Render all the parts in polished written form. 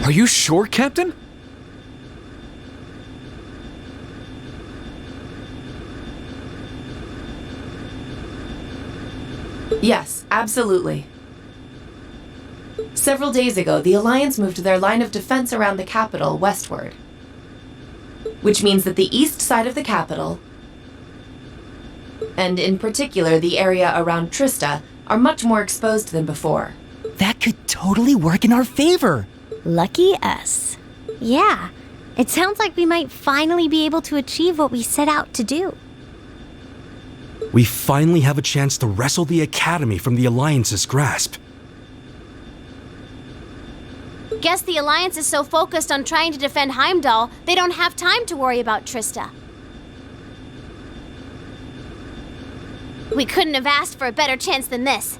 Are you sure, Captain? Yes, absolutely. Several days ago, the Alliance moved their line of defense around the capital westward. Which means that the east side of the capital, and in particular the area around Trista, are much more exposed than before. That could totally work in our favor. Lucky us. Yeah, it sounds like we might finally be able to achieve what we set out to do. We finally have a chance to wrestle the Academy from the Alliance's grasp. Guess the Alliance is so focused on trying to defend Heimdall, they don't have time to worry about Trista. We couldn't have asked for a better chance than this.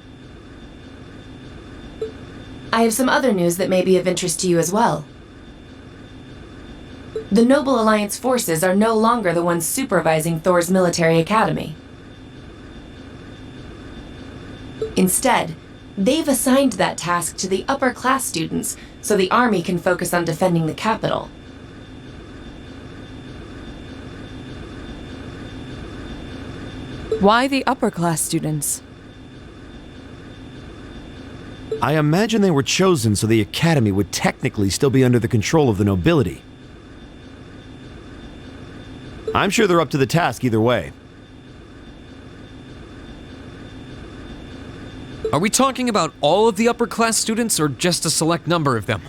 I have some other news that may be of interest to you as well. The Noble Alliance forces are no longer the ones supervising Thor's military academy. Instead, they've assigned that task to the upper-class students so the army can focus on defending the capital. Why the upper-class students? I imagine they were chosen so the Academy would technically still be under the control of the nobility. I'm sure they're up to the task either way. Are we talking about all of the upper-class students or just a select number of them?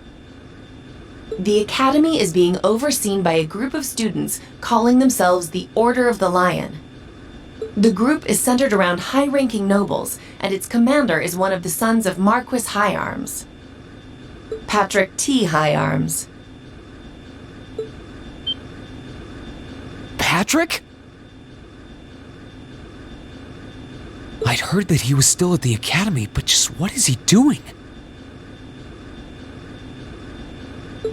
The Academy is being overseen by a group of students calling themselves the Order of the Lion. The group is centered around high-ranking nobles, and its commander is one of the sons of Marquis Higharms, Patrick T. Higharms. Patrick? I'd heard that he was still at the academy, but just what is he doing?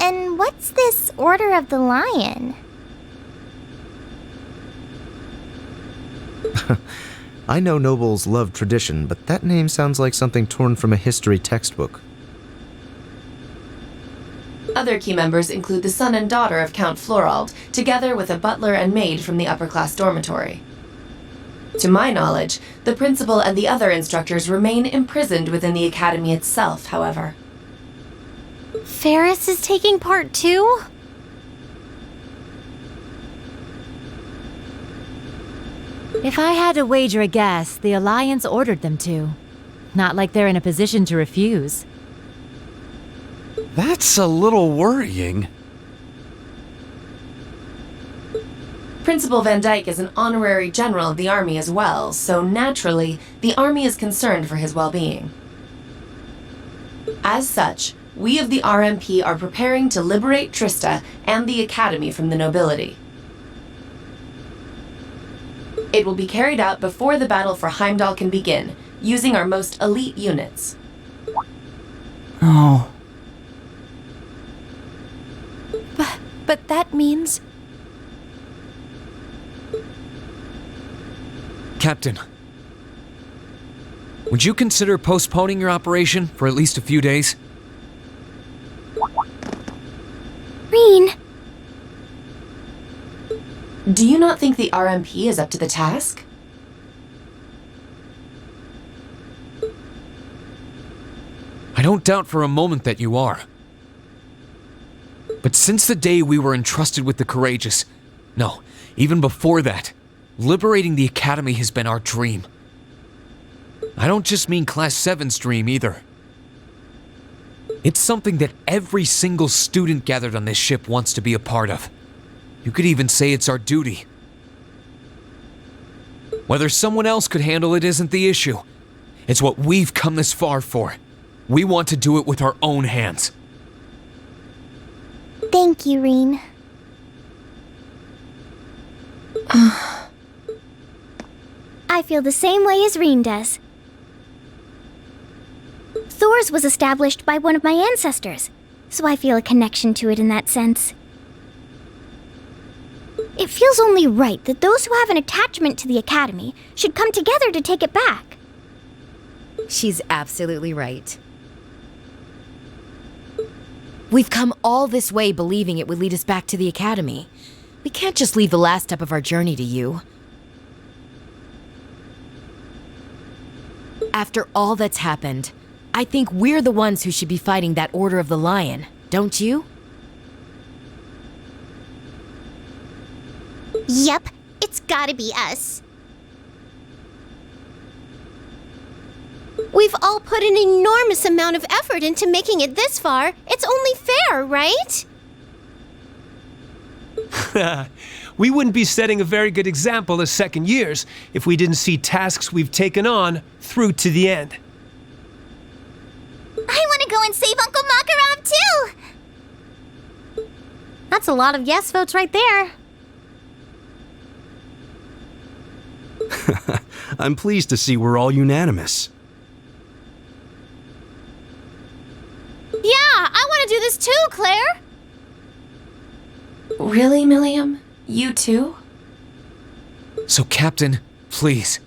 And what's this Order of the Lion? I know nobles love tradition, but that name sounds like something torn from a history textbook. Other key members include the son and daughter of Count Florald, together with a butler and maid from the upper-class dormitory. To my knowledge, the principal and the other instructors remain imprisoned within the academy itself, however. Ferris is taking part too? If I had to wager a guess, the Alliance ordered them to. Not like they're in a position to refuse. That's a little worrying. Principal Van Dyke is an honorary general of the army as well, so naturally, the army is concerned for his well-being. As such, we of the RMP are preparing to liberate Trista and the academy from the nobility. It will be carried out before the battle for Heimdall can begin, using our most elite units. Oh. But that means... Captain, would you consider postponing your operation for at least a few days? Rean, Do you not think the RMP is up to the task? I don't doubt for a moment that you are. But since the day we were entrusted with the Courageous, no, even before that, liberating the Academy has been our dream. I don't just mean Class 7's dream either. It's something that every single student gathered on this ship wants to be a part of. You could even say it's our duty. Whether someone else could handle it isn't the issue. It's what we've come this far for. We want to do it with our own hands. thank you, Rean. I feel the same way as Rean does. Thor's was established by one of my ancestors, so I feel a connection to it in that sense. It feels only right that those who have an attachment to the Academy should come together to take it back. She's absolutely right. We've come all this way believing it would lead us back to the Academy. We can't just leave the last step of our journey to you. After all that's happened, I think we're the ones who should be fighting that Order of the Lion, don't you? Yep, it's gotta be us. We've all put an enormous amount of effort into making it this far. It's only fair, right? We wouldn't be setting a very good example as second years if we didn't see tasks we've taken on through to the end. I want to go and save Uncle Makarov too! That's a lot of yes votes right there. I'm pleased to see we're all unanimous. Yeah, I want to do this too, Claire. Really, Milliam? You too? So, Captain, please.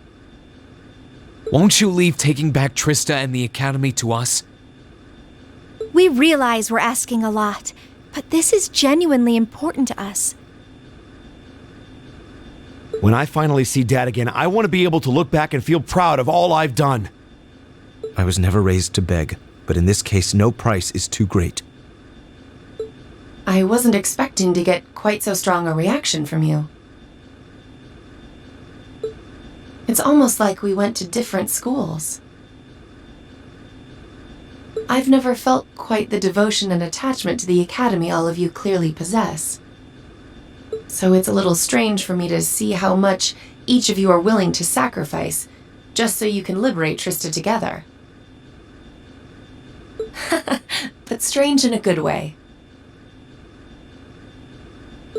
Won't you leave taking back Trista and the Academy to us? We realize we're asking a lot, but this is genuinely important to us. When I finally see Dad again, I want to be able to look back and feel proud of all I've done. I was never raised to beg, but in this case, no price is too great. I wasn't expecting to get quite so strong a reaction from you. It's almost like we went to different schools. I've never felt quite the devotion and attachment to the Academy all of you clearly possess. So it's a little strange for me to see how much each of you are willing to sacrifice, just so you can liberate Trista together. But strange in a good way.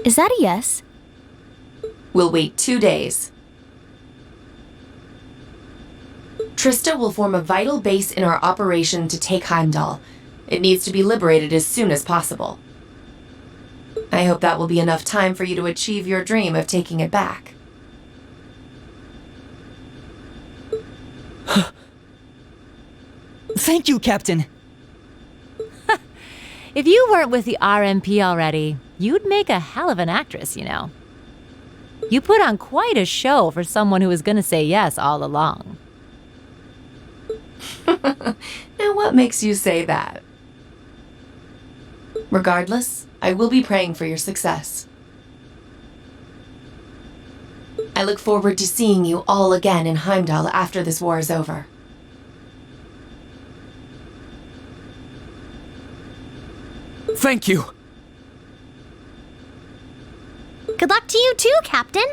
Is that a yes? We'll wait 2 days. Trista will form a vital base in our operation to take Heimdall. It needs to be liberated as soon as possible. I hope that will be enough time for you to achieve your dream of taking it back. Thank you, Captain. If you weren't with the RMP already, you'd make a hell of an actress, you know. You put on quite a show for someone who was gonna say yes all along. Now what makes you say that? Regardless, I will be praying for your success. I look forward to seeing you all again in Heimdall after this war is over. Thank you! Good luck to you too, Captain.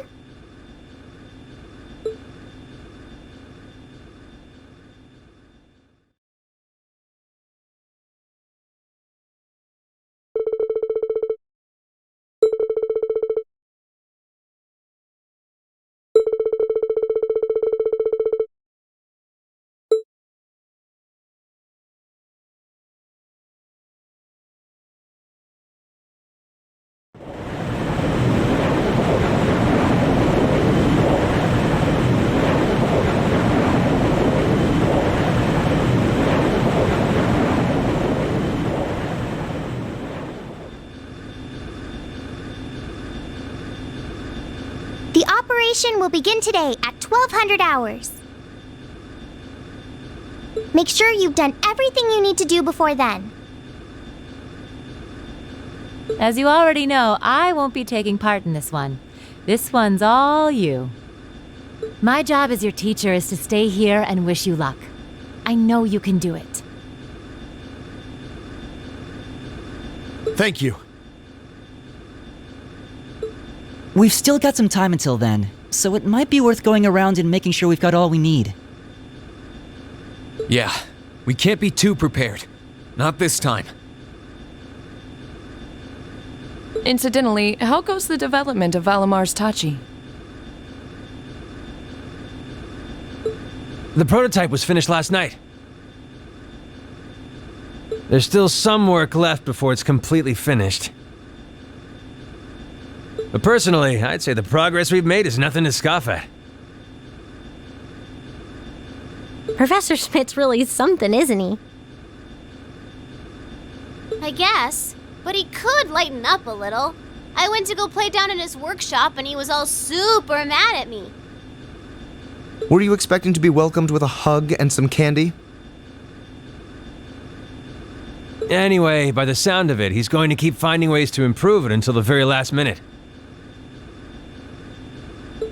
The operation will begin today at 1200 hours. Make sure you've done everything you need to do before then. As you already know, I won't be taking part in this one. This one's all you. My job as your teacher is to stay here and wish you luck. I know you can do it. Thank you. We've still got some time until then, so it might be worth going around and making sure we've got all we need. Yeah, we can't be too prepared. Not this time. Incidentally, how goes the development of Valamar's Tachi? The prototype was finished last night. There's still some work left before it's completely finished. But personally, I'd say the progress we've made is nothing to scoff at. Professor Schmidt's really something, isn't he? I guess, but he could lighten up a little. I went to go play down in his workshop and he was all super mad at me. Were you expecting to be welcomed with a hug and some candy? Anyway, by the sound of it, he's going to keep finding ways to improve it until the very last minute.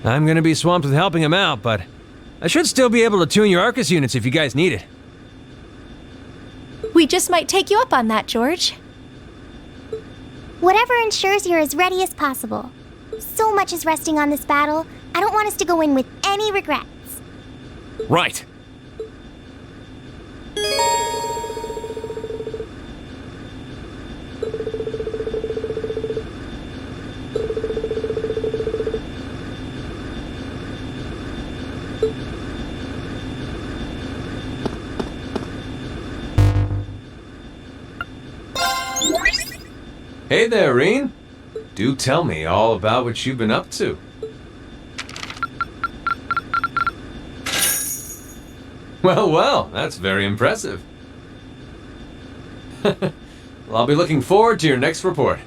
I'm going to be swamped with helping him out, but I should still be able to tune your Arcus units if you guys need it. We just might take you up on that, George. Whatever ensures you're as ready as possible. So much is resting on this battle, I don't want us to go in with any regrets. Right. Hey there, Rean. Do tell me all about what you've been up to. Well, that's very impressive. Well, I'll be looking forward to your next report.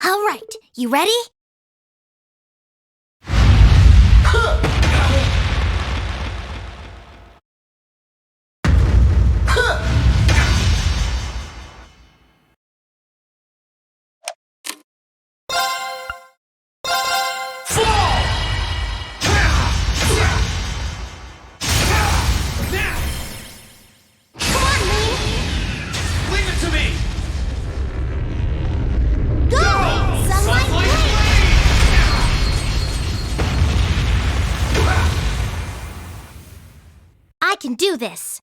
All right, you ready? I can do this.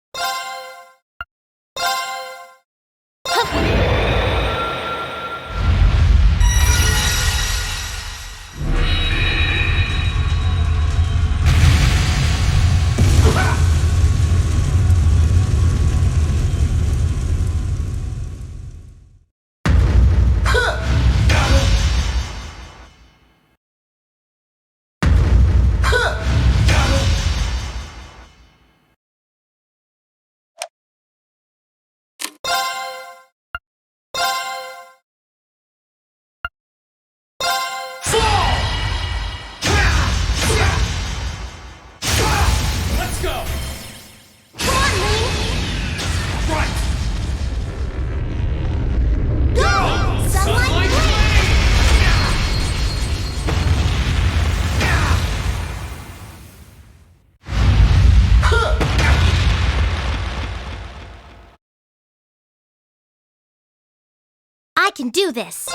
I can do this.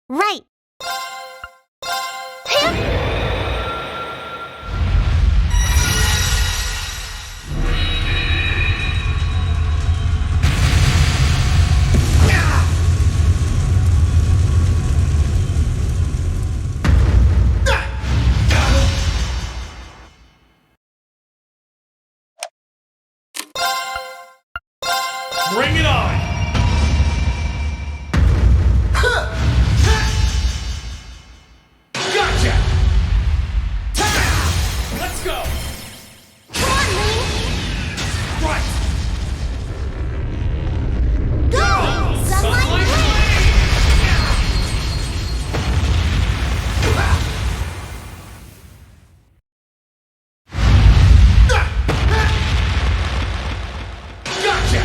Right. Bring it on! Gotcha! Let's go! Right! Go! Sunlight! Gotcha!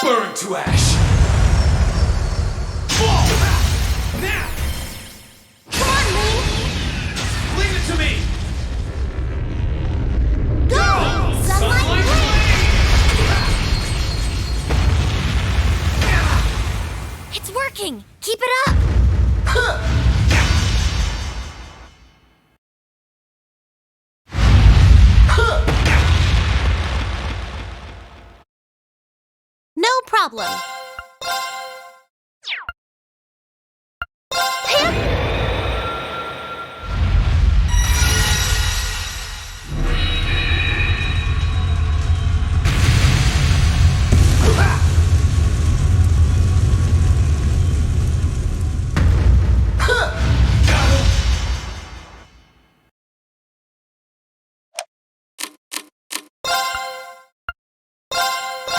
Burn to ash! Fall! Now! Leave it to me! Go! Sunlight! It's working! Keep it up! No problem.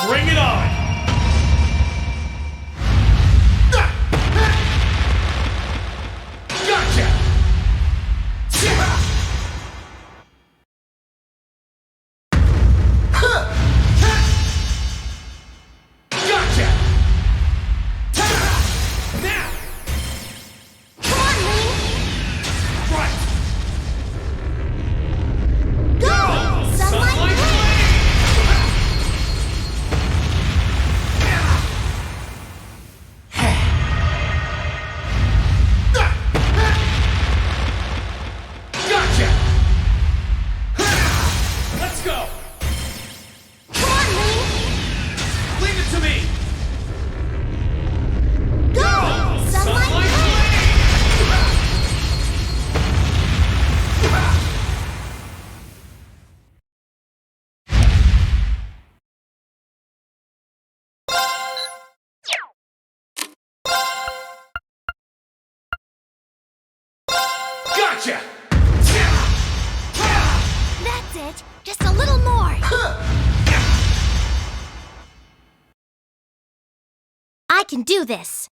Bring it on! Gotcha! That's it. Just a little more. I can do this.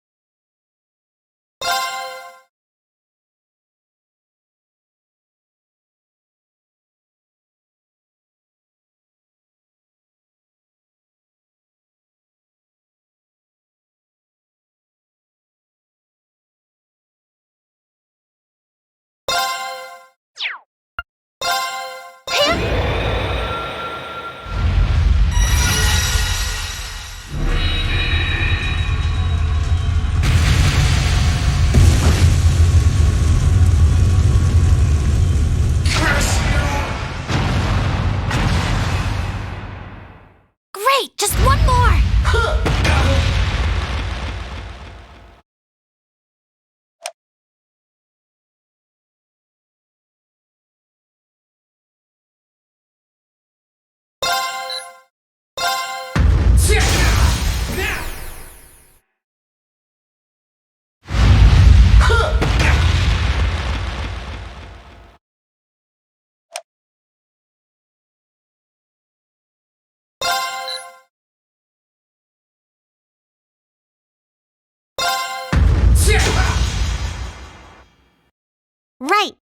Great, just one more. Right.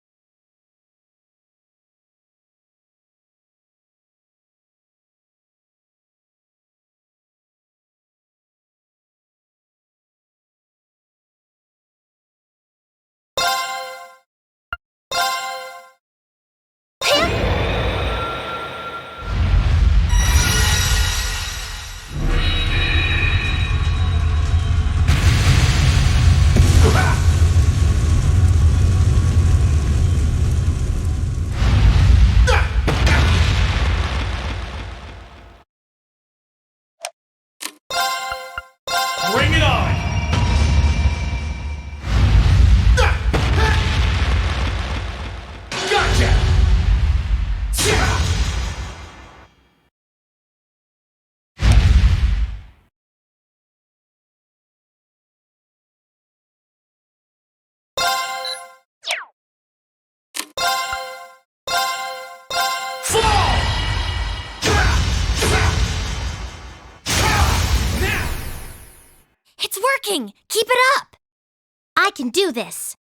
Bring it on! Gotcha! It's working. Keep it up. I can do this.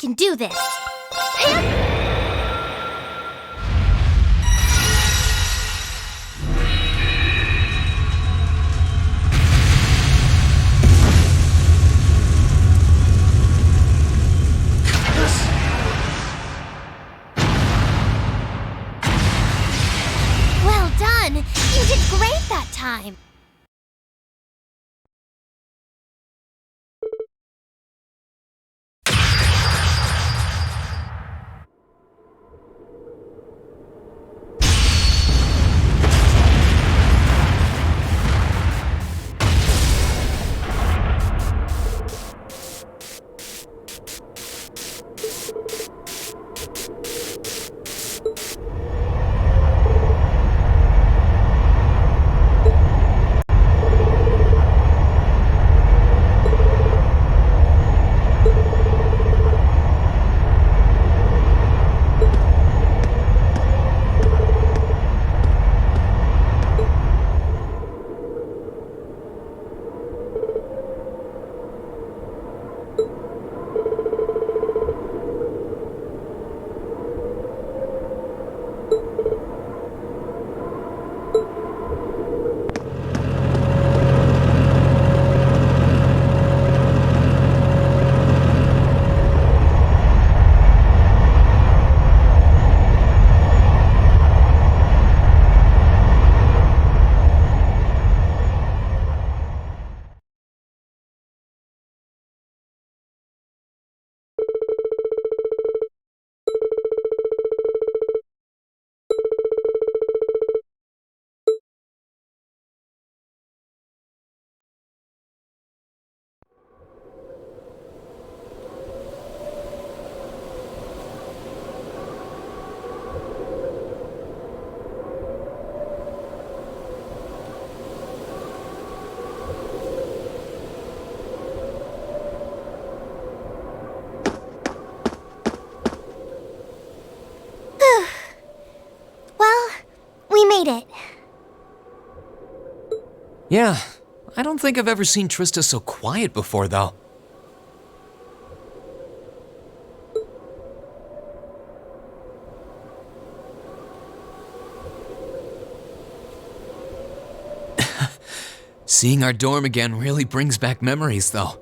can do this. Well done. You did great that time. Well, we made it. Yeah, I don't think I've ever seen Trista so quiet before, though. Seeing our dorm again really brings back memories, though.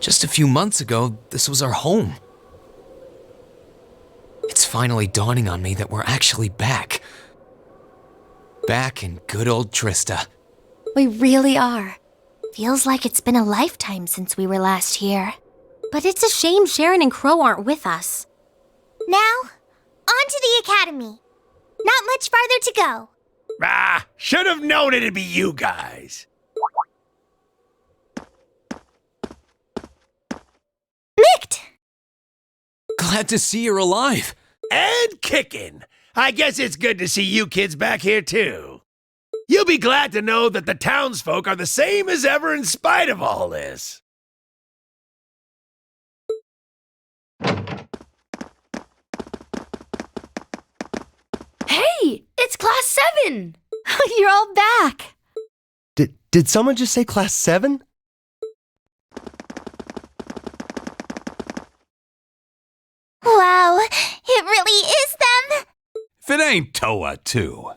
Just a few months ago, this was our home. It's finally dawning on me that we're actually back. Back in good old Trista. We really are. Feels like it's been a lifetime since we were last here. But it's a shame Sharon and Crow aren't with us. Now, on to the academy. Not much farther to go. Ah, should have known it'd be you guys. Micht! Glad to see you're alive. And kicking. I guess it's good to see you kids back here, too. You'll be glad to know that the townsfolk are the same as ever in spite of all this. Hey, it's Class 7! You're all back! Did someone just say Class 7? Wow, it really is them! If it ain't Toa, too.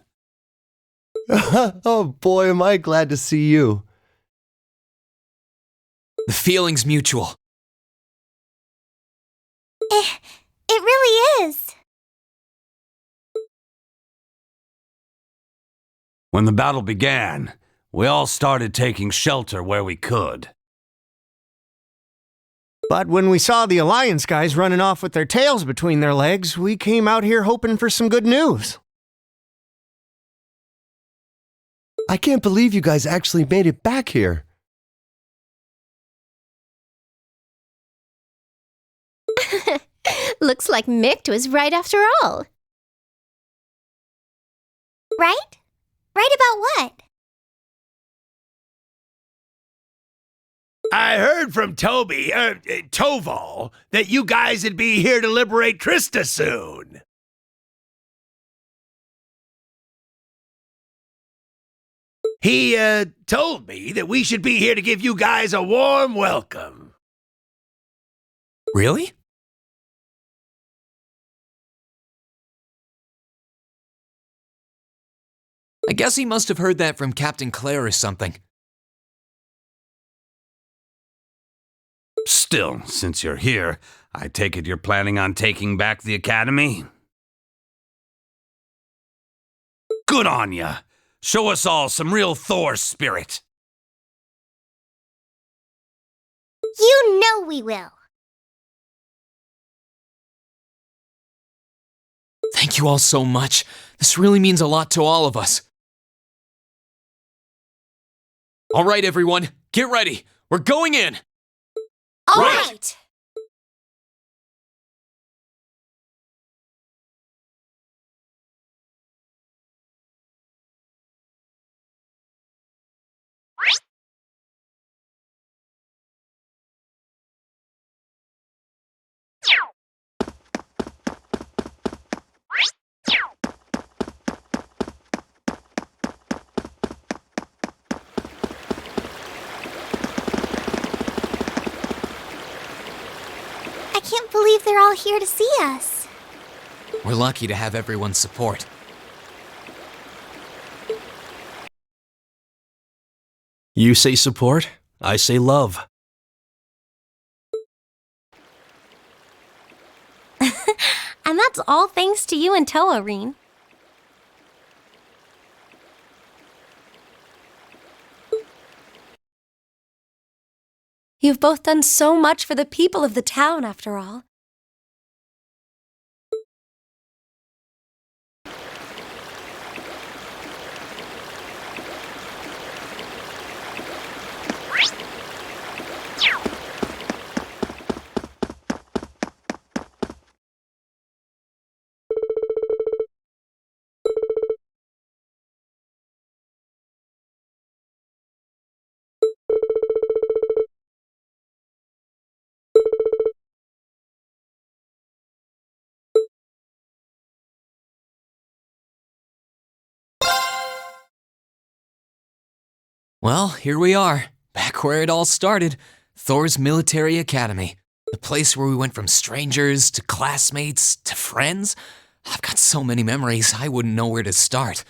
Oh boy, am I glad to see you. The feeling's mutual. It really is. When the battle began, we all started taking shelter where we could. But when we saw the Alliance guys running off with their tails between their legs, we came out here hoping for some good news. I can't believe you guys actually made it back here. Looks like Micht was right after all. Right? Right about what? I heard from Toval, that you guys would be here to liberate Trista soon. He, told me that we should be here to give you guys a warm welcome. Really? I guess he must have heard that from Captain Claire or something. Still, since you're here, I take it you're planning on taking back the academy? Good on ya! Show us all some real Thor spirit! You know we will. Thank you all so much. This really means a lot to all of us. All right, everyone, get ready. We're going in. All right. I can't believe they're all here to see us. We're lucky to have everyone's support. You say support, I say love. And that's all thanks to you and Toa, Rean. You've both done so much for the people of the town, after all. Well, here we are, back where it all started, Thor's Military Academy. The place where we went from strangers to classmates to friends. I've got so many memories, I wouldn't know where to start.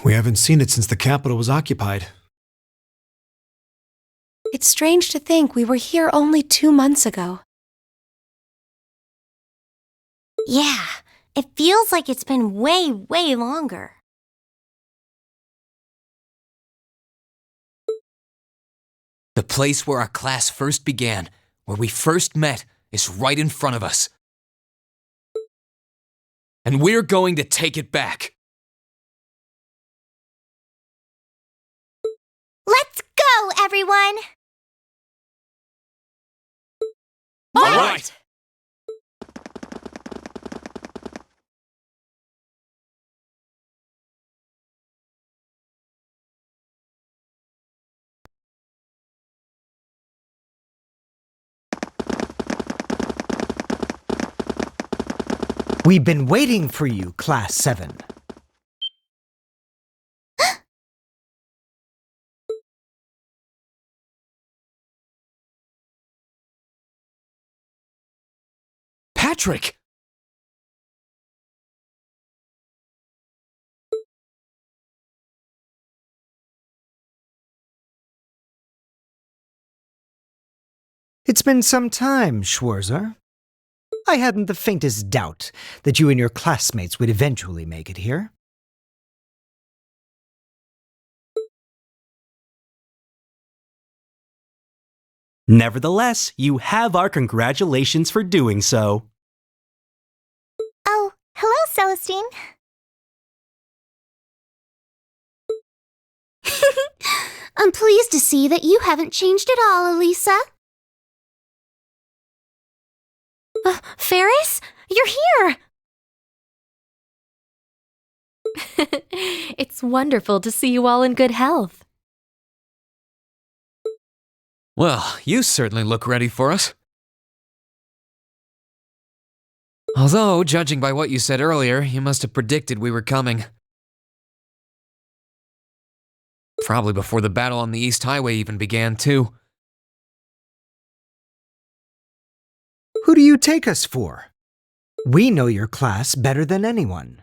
We haven't seen it since the capital was occupied. It's strange to think we were here only 2 months ago. Yeah, it feels like it's been way, way longer. The place where our class first began, where we first met, is right in front of us. And we're going to take it back. Let's go, everyone! All right. We've been waiting for you, Class 7. Patrick! It's been some time, Schwarzer. I hadn't the faintest doubt that you and your classmates would eventually make it here. Nevertheless, you have our congratulations for doing so. Oh, hello, Celestine. I'm pleased to see that you haven't changed at all, Elisa. Ferris? You're here! It's wonderful to see you all in good health. Well, you certainly look ready for us. Although, judging by what you said earlier, you must have predicted we were coming. Probably before the battle on the East Highway even began, too. Who do you take us for? We know your class better than anyone.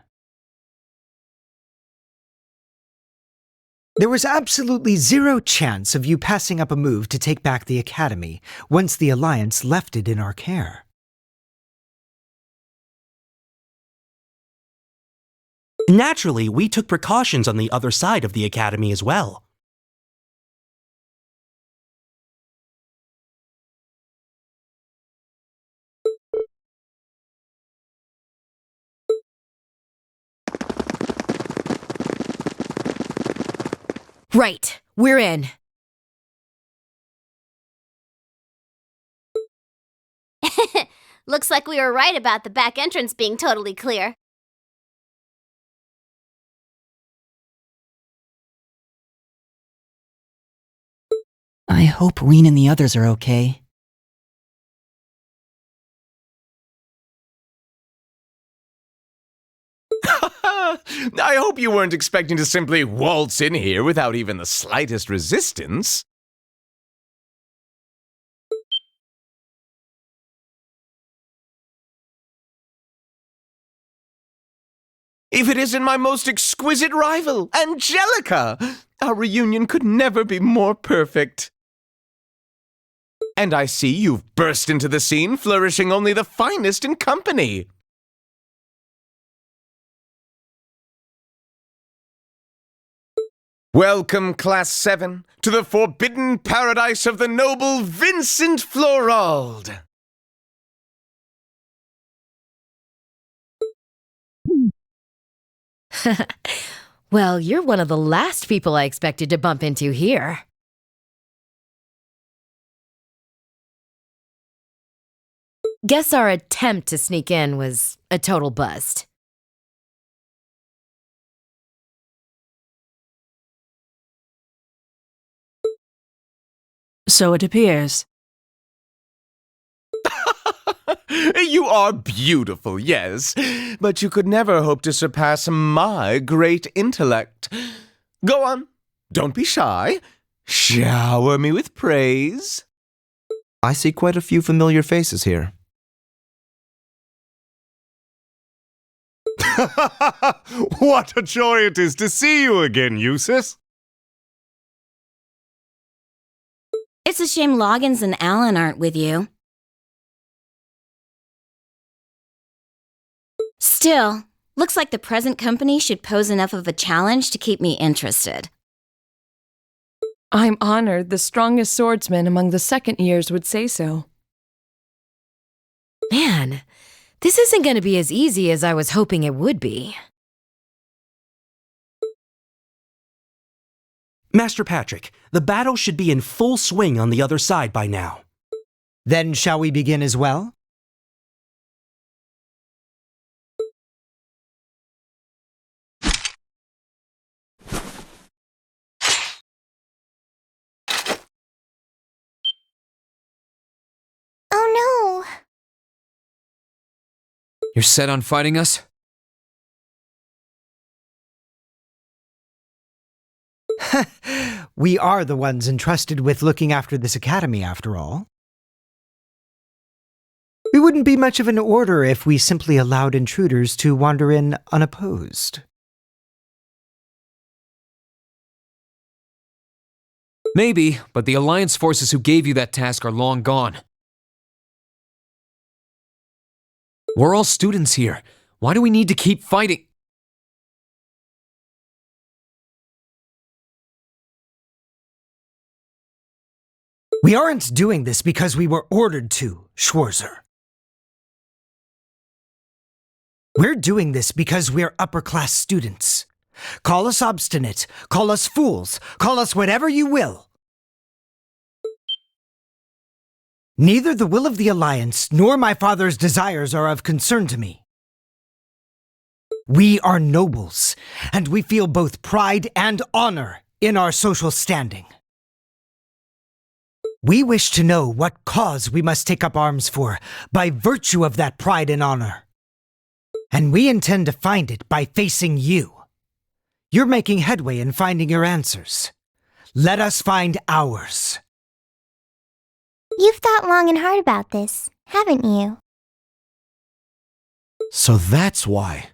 There was absolutely zero chance of you passing up a move to take back the Academy once the Alliance left it in our care. Naturally, we took precautions on the other side of the Academy as well. Right, we're in. Looks like we were right about the back entrance being totally clear. I hope Rean and the others are okay. I hope you weren't expecting to simply waltz in here without even the slightest resistance. If it isn't my most exquisite rival, Angelica! Our reunion could never be more perfect. And I see you've burst into the scene, flourishing only the finest in company. Welcome, Class 7, to the forbidden paradise of the noble Vincent Florald. Well, you're one of the last people I expected to bump into here. Guess our attempt to sneak in was a total bust. So it appears. You are beautiful, yes, but you could never hope to surpass my great intellect. Go on, don't be shy. Shower me with praise. I see quite a few familiar faces here. What a joy it is to see you again, Eustace. It's a shame Loggins and Alan aren't with you. Still, looks like the present company should pose enough of a challenge to keep me interested. I'm honored the strongest swordsman among the second years would say so. Man, this isn't going to be as easy as I was hoping it would be. Master Patrick, the battle should be in full swing on the other side by now. Then shall we begin as well? Oh no! You're set on fighting us? We are the ones entrusted with looking after this academy, after all. We wouldn't be much of an order if we simply allowed intruders to wander in unopposed. Maybe, but the Alliance forces who gave you that task are long gone. We're all students here. Why do we need to keep fighting? We aren't doing this because we were ordered to, Schwarzer. We're doing this because we're upper-class students. Call us obstinate, call us fools, call us whatever you will. Neither the will of the Alliance nor my father's desires are of concern to me. We are nobles, and we feel both pride and honor in our social standing. We wish to know what cause we must take up arms for by virtue of that pride and honor. And we intend to find it by facing you. You're making headway in finding your answers. Let us find ours. You've thought long and hard about this, haven't you? So that's why.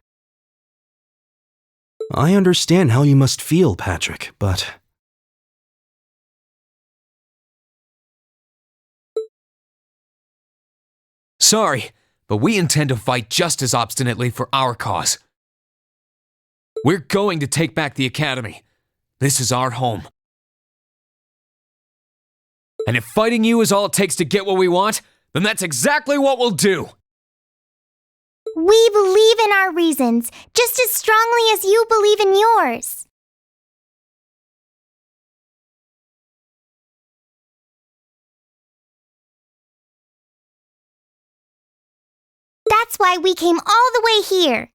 I understand how you must feel, Patrick, but... Sorry, but we intend to fight just as obstinately for our cause. We're going to take back the Academy. This is our home. And if fighting you is all it takes to get what we want, then that's exactly what we'll do. We believe in our reasons just as strongly as you believe in yours. That's why we came all the way here.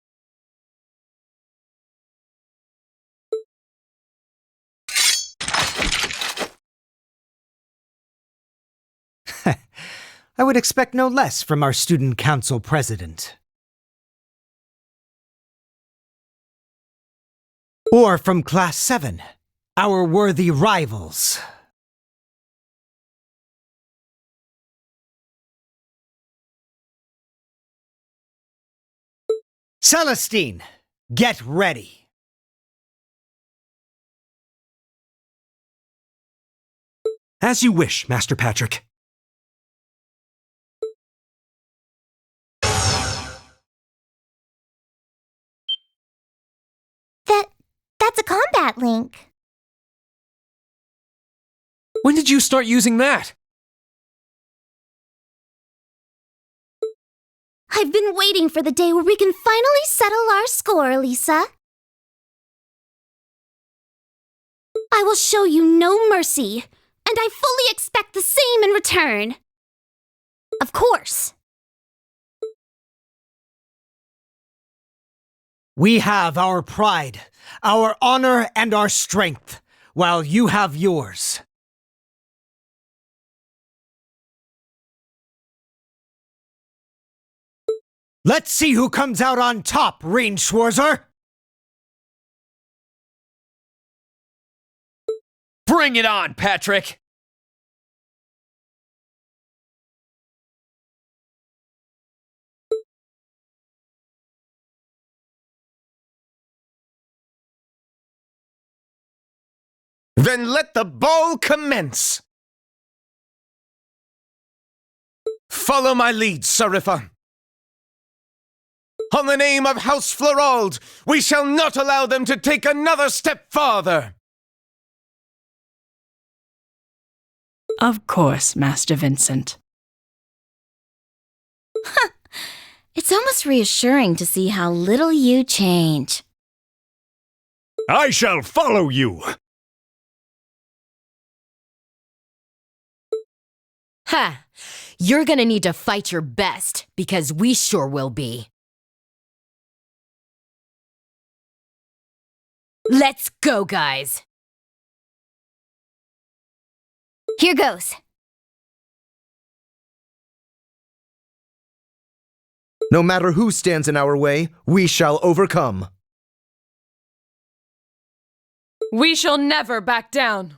I would expect no less from our student council president. Or from Class 7, our worthy rivals. Celestine, get ready. As you wish, Master Patrick. That's a combat link. When did you start using that? I've been waiting for the day where we can finally settle our score, Lisa. I will show you no mercy, and I fully expect the same in return. Of course. We have our pride, our honor, and our strength, while you have yours. Let's see who comes out on top, Rean Schwarzer! Bring it on, Patrick! Then let the ball commence! Follow my lead, Sarifa. On the name of House Florald, we shall not allow them to take another step farther! Of course, Master Vincent. It's almost reassuring to see how little you change. I shall follow you! Ha! You're gonna need to fight your best, because we sure will be. Let's go, guys! Here goes. No matter who stands in our way, we shall overcome. We shall never back down.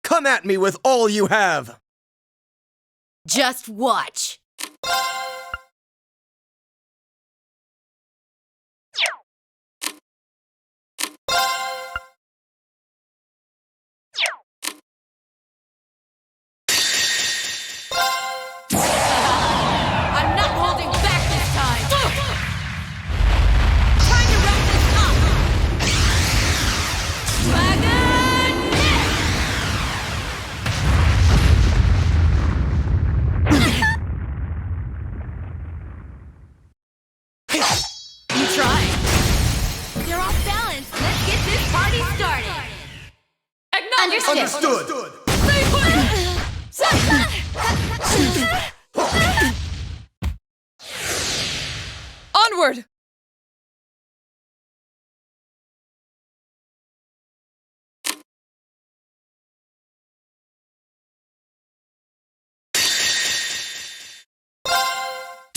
Come at me with all you have! Just watch. I'm not holding back this time. Trying to wrap this up. Dragon Nest! forward!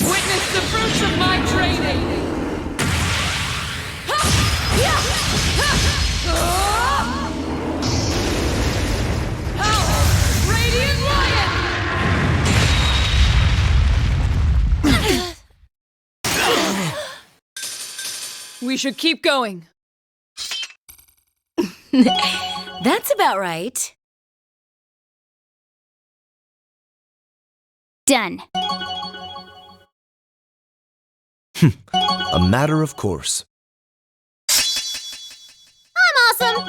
Witness the fruits of my training! Radiant Lion! We should keep going. That's about right. Done. A matter of course. I'm awesome!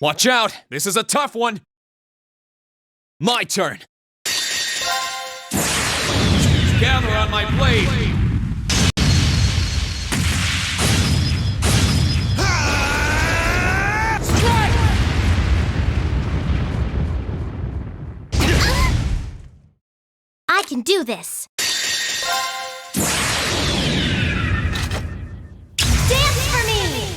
Watch out! This is a tough one! My turn! Gather on my blade! I can do this. Dance for me!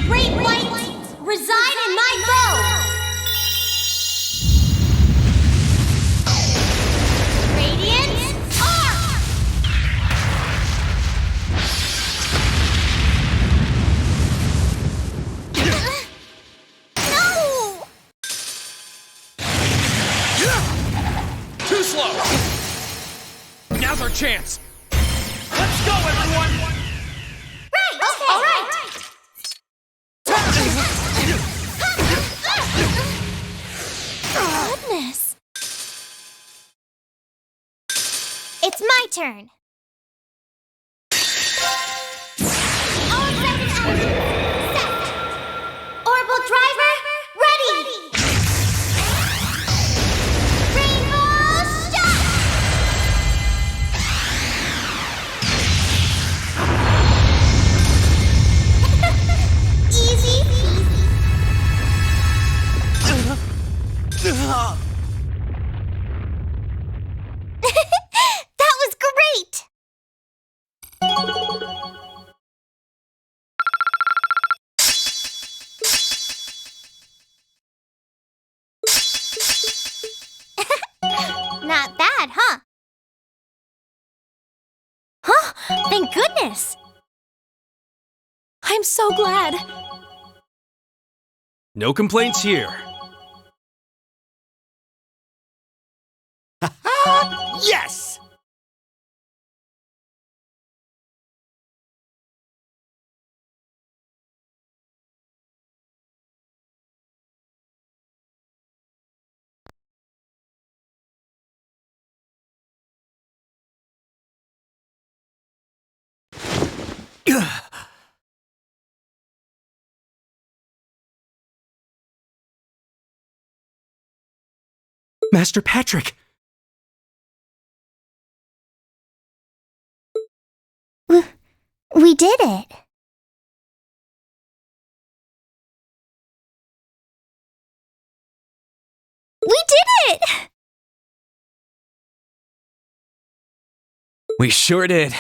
Great light, reside in my bow! Radiant arc! No! Too slow! Now's our chance! Let's go, everyone! Right! Okay! All right! Goodness! It's my turn. All second engines set. Orbital driver ready. Rainbow shot. Easy peasy. That was great! Not bad, huh? Huh? Thank goodness! I'm so glad. No complaints here. Yes! Master Patrick! We did it. We did it! We sure did.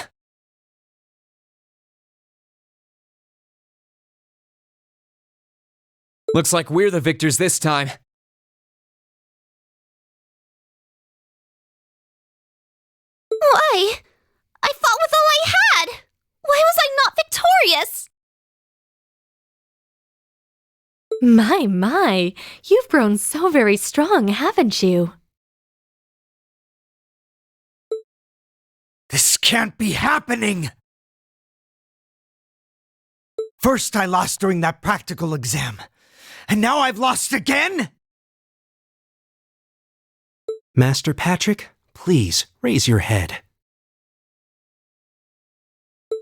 Looks like we're the victors this time. Why? I fought with all I had! Why was I not victorious? My, you've grown so very strong, haven't you? This can't be happening! First I lost during that practical exam, and now I've lost again? Master Patrick, please raise your head.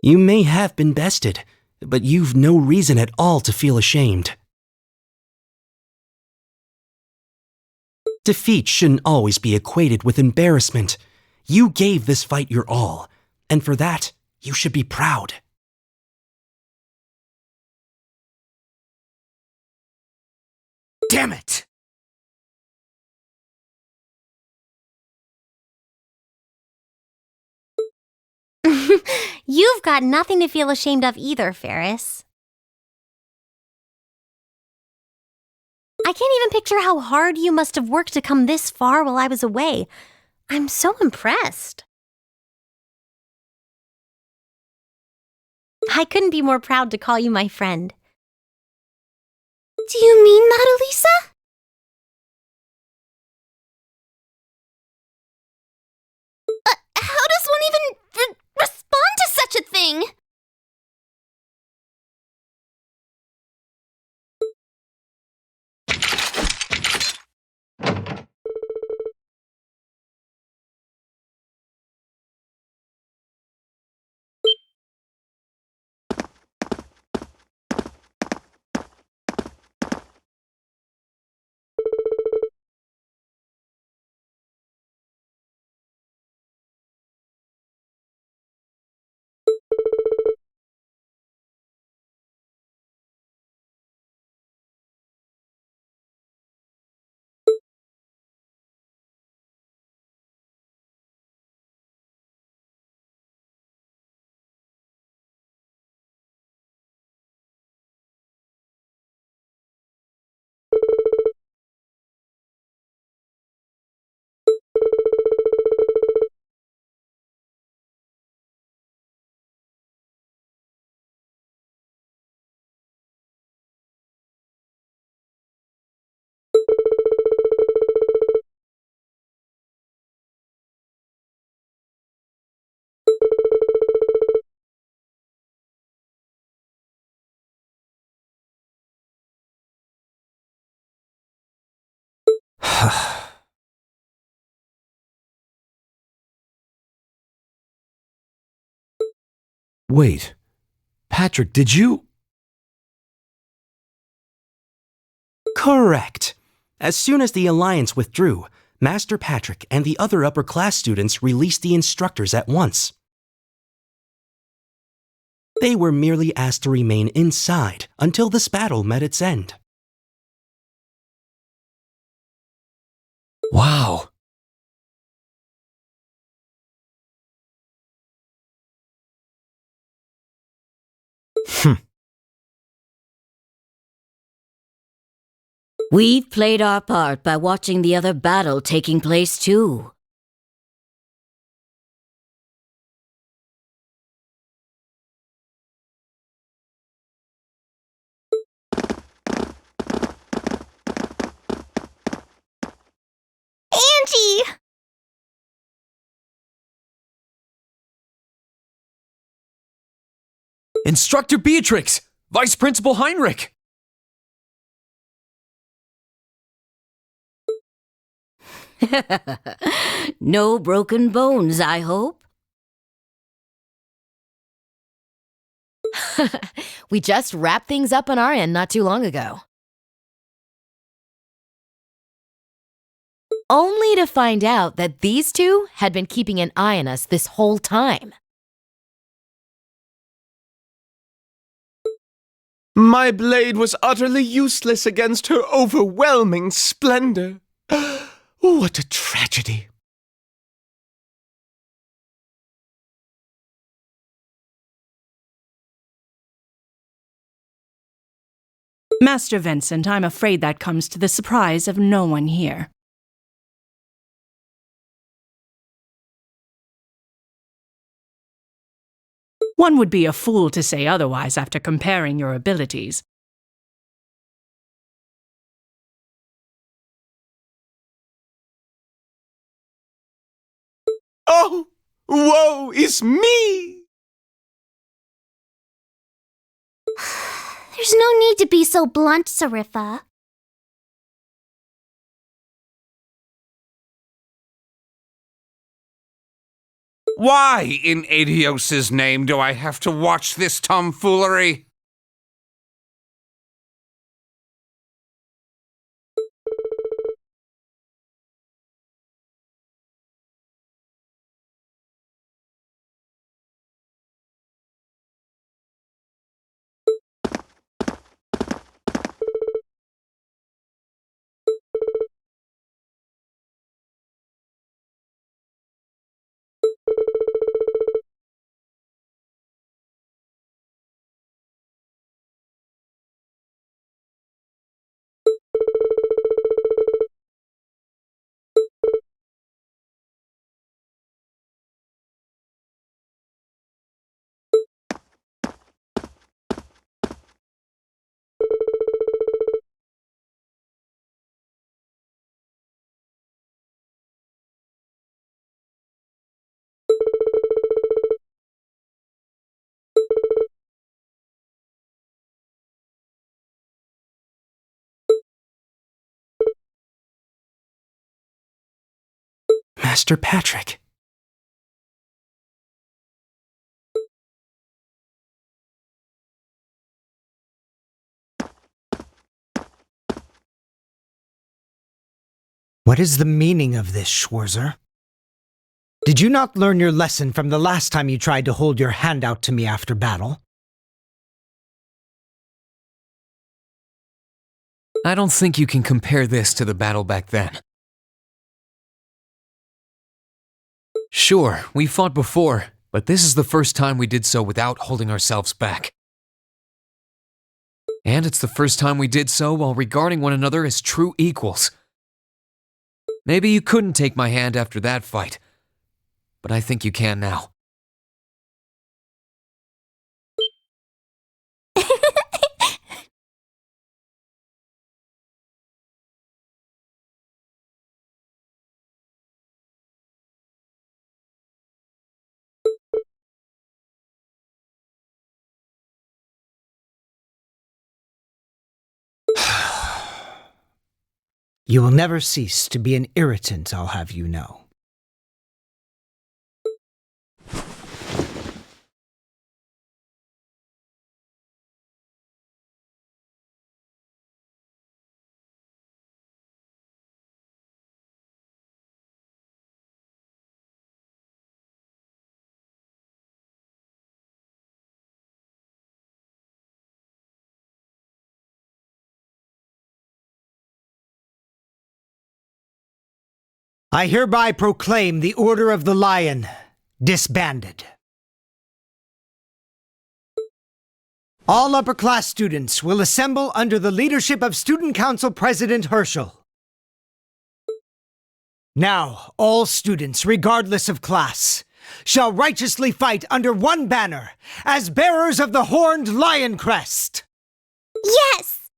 You may have been bested, but you've no reason at all to feel ashamed. Defeat shouldn't always be equated with embarrassment. You gave this fight your all, and for that, You should be proud. Damn it! You've got nothing to feel ashamed of either, Ferris. I can't even picture how hard you must have worked to come this far while I was away. I'm so impressed. I couldn't be more proud to call you my friend. Do you mean that, Elisa? How does one even respond to such a thing? Wait. Patrick, did you? Correct. As soon as the Alliance withdrew, Master Patrick and the other upper class students released the instructors at once. They were merely asked to remain inside until this battle met its end. Wow. We've played our part by watching the other battle taking place too. Angie! Instructor Beatrix! Vice Principal Heinrich! No broken bones, I hope. We just wrapped things up on our end not too long ago. Only to find out that these two had been keeping an eye on us this whole time. My blade was utterly useless against her overwhelming splendor. What a tragedy. Master Vincent, I'm afraid that comes to the surprise of no one here. One would be a fool to say otherwise after comparing your abilities. Oh, woe is me! There's no need to be so blunt, Saritha. Why, in Adios's name, do I have to watch this tomfoolery? Master Patrick. What is the meaning of this, Schwarzer? Did you not learn your lesson from the last time you tried to hold your hand out to me after battle? I don't think you can compare this to the battle back then. Sure, we fought before, but this is the first time we did so without holding ourselves back. And it's the first time we did so while regarding one another as true equals. Maybe you couldn't take my hand after that fight, but I think you can now. You will never cease to be an irritant, I'll have you know. I hereby proclaim the Order of the Lion disbanded. All upper-class students will assemble under the leadership of Student Council President Herschel. Now, all students, regardless of class, shall righteously fight under one banner as bearers of the horned lion crest. Yes!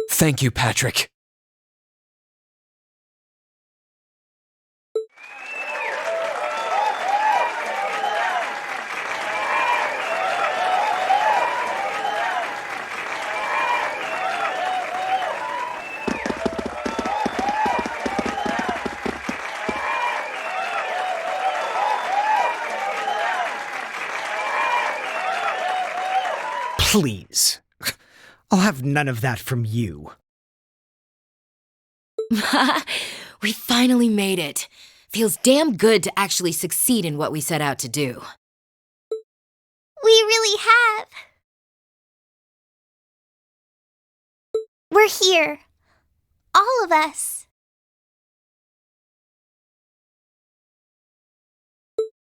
Thank you, Patrick. Please. I'll have none of that from you. We finally made it. Feels damn good to actually succeed in what we set out to do. We really have. We're here. All of us.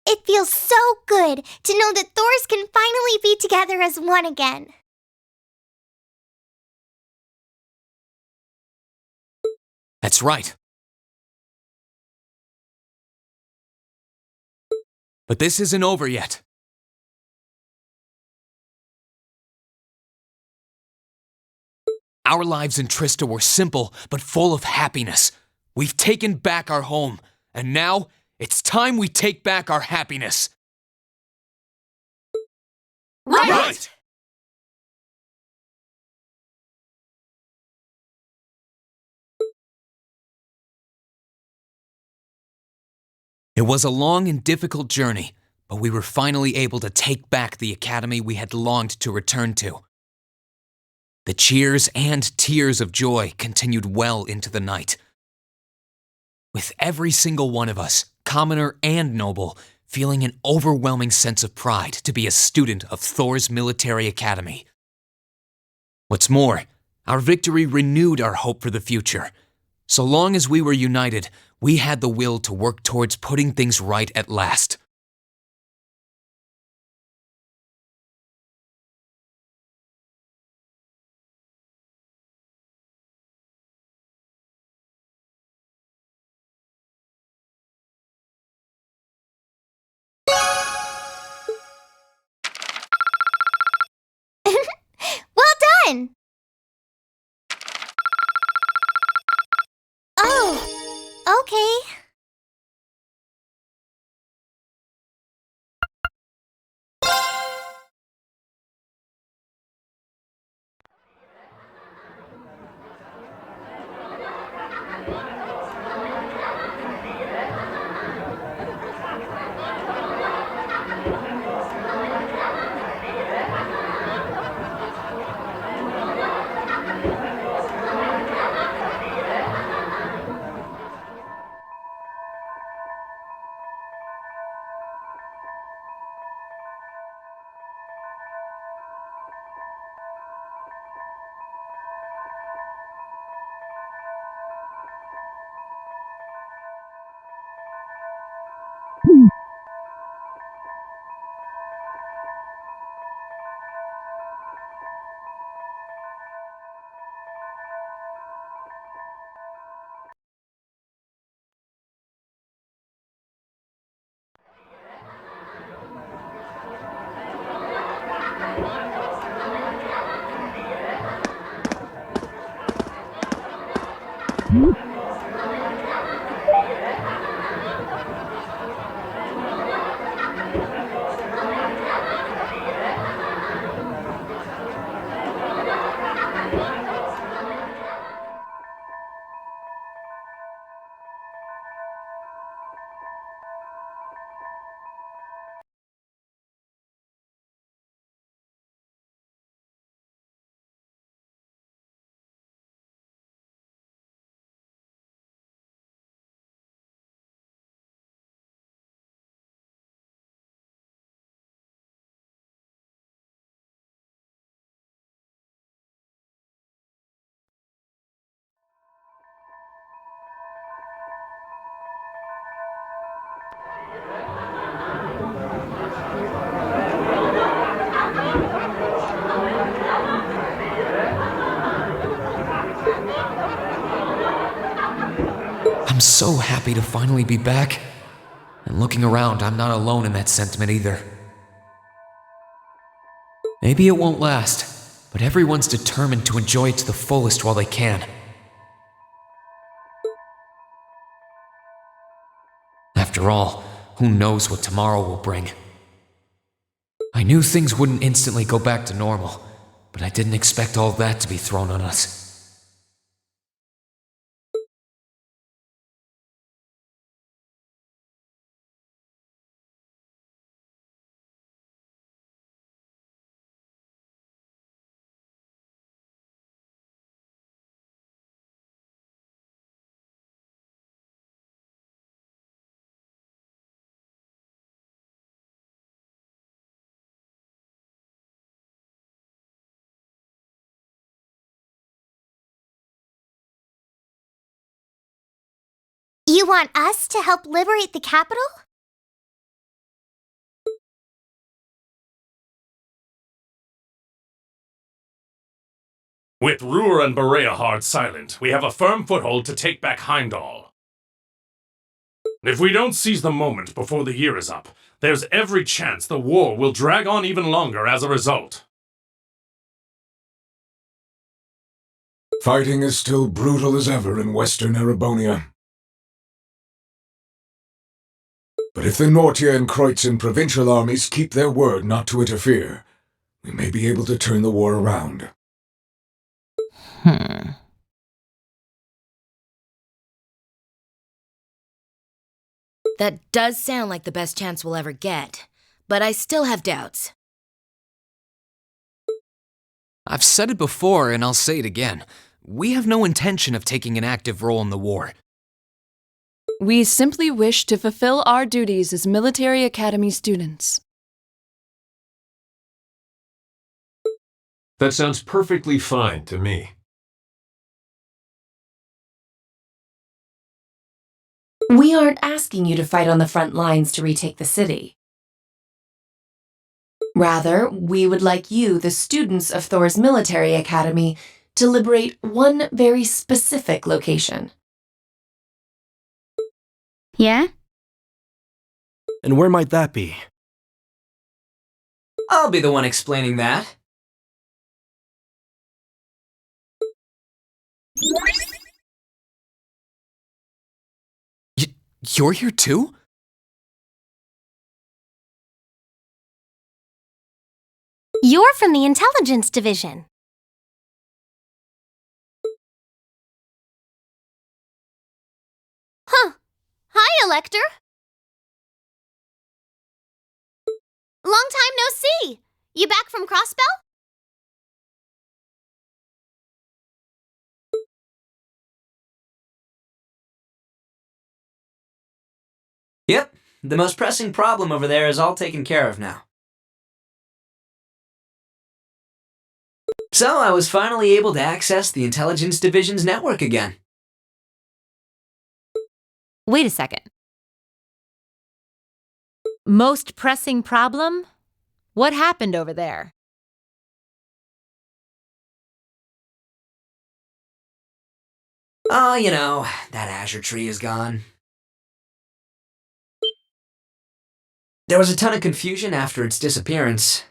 It feels so good to know that Thors can finally be together as one again. That's right. But this isn't over yet. Our lives in Trista were simple, but full of happiness. We've taken back our home, and now it's time we take back our happiness. Right! It was a long and difficult journey, but we were finally able to take back the academy we had longed to return to. The cheers and tears of joy continued well into the night. With every single one of us, commoner and noble, feeling an overwhelming sense of pride to be a student of Thor's military academy. What's more, our victory renewed our hope for the future. So long as we were united, we had the will to work towards putting things right at last. Well done! Oh, okay. I'm so happy to finally be back. And looking around, I'm not alone in that sentiment either. Maybe it won't last, but everyone's determined to enjoy it to the fullest while they can. After all, who knows what tomorrow will bring? I knew things wouldn't instantly go back to normal, but I didn't expect all that to be thrown on us. You want us to help liberate the capital? With Ruhr and Bereahard silent, we have a firm foothold to take back Heimdall. If we don't seize the moment before the year is up, there's every chance the war will drag on even longer as a result. Fighting is still brutal as ever in Western Erebonia. But if the Nortia and Kreutzen provincial armies keep their word not to interfere, we may be able to turn the war around. That does sound like the best chance we'll ever get, but I still have doubts. I've said it before and I'll say it again. We have no intention of taking an active role in the war. We simply wish to fulfill our duties as military academy students. That sounds perfectly fine to me. We aren't asking you to fight on the front lines to retake the city. Rather, we would like you, the students of Thor's military academy, to liberate one very specific location. Yeah? And where might that be? I'll be the one explaining that. You're here too? You're from the intelligence division. Huh. Hi, Elector. Long time no see. You back from Crossbell? Yep, the most pressing problem over there is all taken care of now. So I was finally able to access the Intelligence Division's network again. Wait a second. Most pressing problem? What happened over there? Oh, you know, that Azure tree is gone. There was a ton of confusion after its disappearance.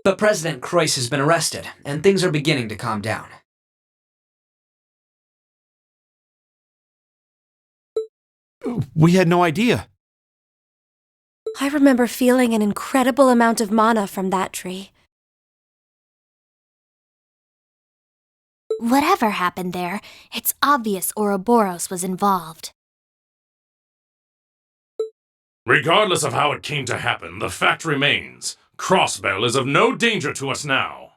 But President Kreuz has been arrested, and things are beginning to calm down. We had no idea. I remember feeling an incredible amount of mana from that tree. Whatever happened there, it's obvious Ouroboros was involved. Regardless of how it came to happen, the fact remains. Crossbell is of no danger to us now.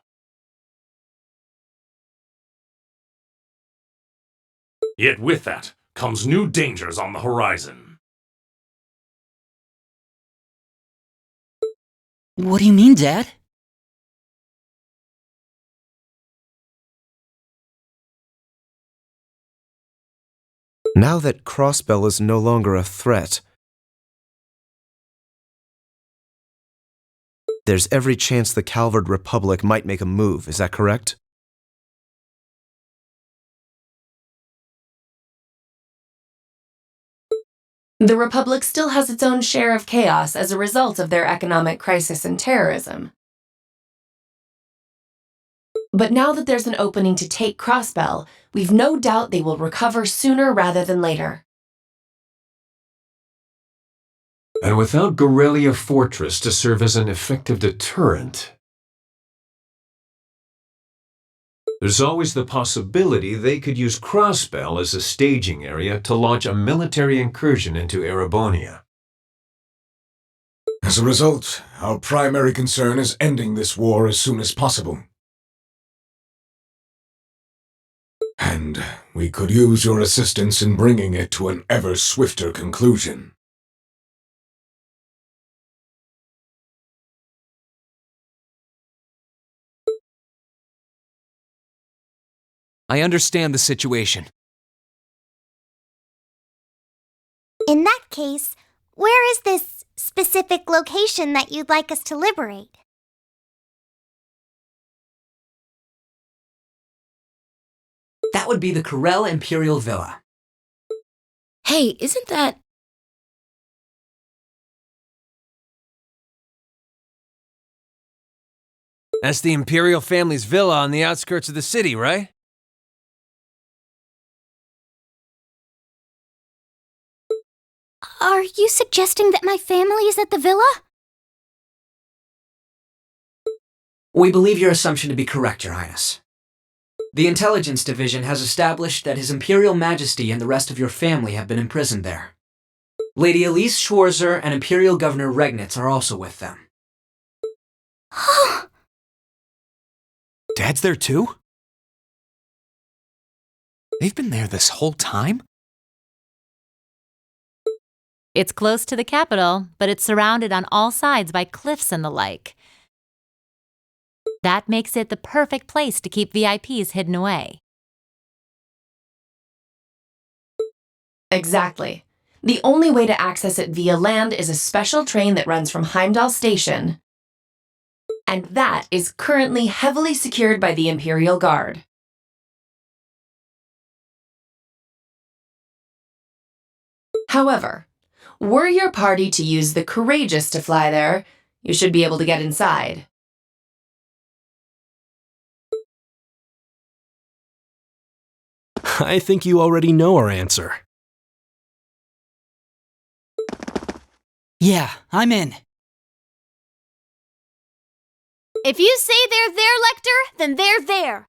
Yet with that comes new dangers on the horizon. What do you mean, Dad? Now that Crossbell is no longer a threat, there's every chance the Calvard Republic might make a move, is that correct? The Republic still has its own share of chaos as a result of their economic crisis and terrorism. But now that there's an opening to take Crossbell, we've no doubt they will recover sooner rather than later. And without Gorelia Fortress to serve as an effective deterrent, there's always the possibility they could use Crossbell as a staging area to launch a military incursion into Erebonia. As a result, our primary concern is ending this war as soon as possible. And we could use your assistance in bringing it to an ever swifter conclusion. I understand the situation. In that case, where is this specific location that you'd like us to liberate? That would be the Corel Imperial Villa. Hey, isn't that... That's the Imperial family's villa on the outskirts of the city, right? Are you suggesting that my family is at the villa? We believe your assumption to be correct, Your Highness. The Intelligence Division has established that His Imperial Majesty and the rest of your family have been imprisoned there. Lady Rean Schwarzer and Imperial Governor Regnitz are also with them. Dad's there too? They've been there this whole time? It's close to the capital, but it's surrounded on all sides by cliffs and the like. That makes it the perfect place to keep VIPs hidden away. Exactly. The only way to access it via land is a special train that runs from Heimdall Station, and that is currently heavily secured by the Imperial Guard. However, were your party to use the Courageous to fly there, you should be able to get inside. I think you already know our answer. Yeah, I'm in. If you say they're there, Lecter, then they're there.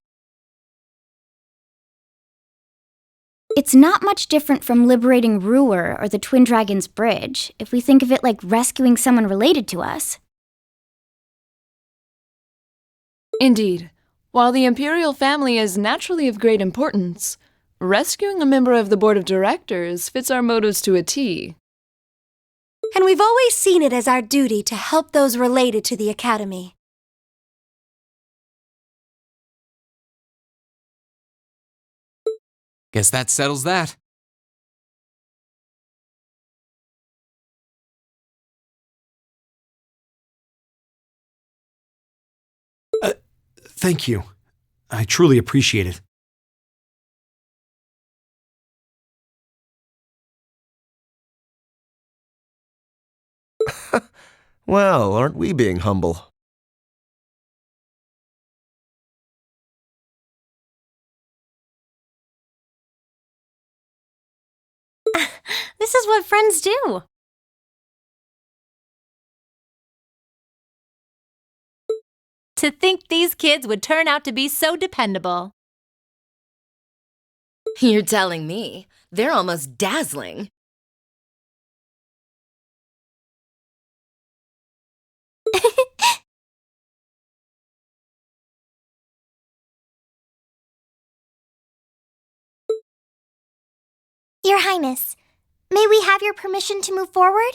It's not much different from liberating Ruhr or the Twin Dragons Bridge, if we think of it like rescuing someone related to us. Indeed. While the Imperial family is naturally of great importance, rescuing a member of the Board of Directors fits our motives to a T. And we've always seen it as our duty to help those related to the Academy. Guess that settles that. Thank you. I truly appreciate it. Well, aren't we being humble? This is what friends do. To think these kids would turn out to be so dependable. You're telling me. They're almost dazzling. Your Highness, may we have your permission to move forward?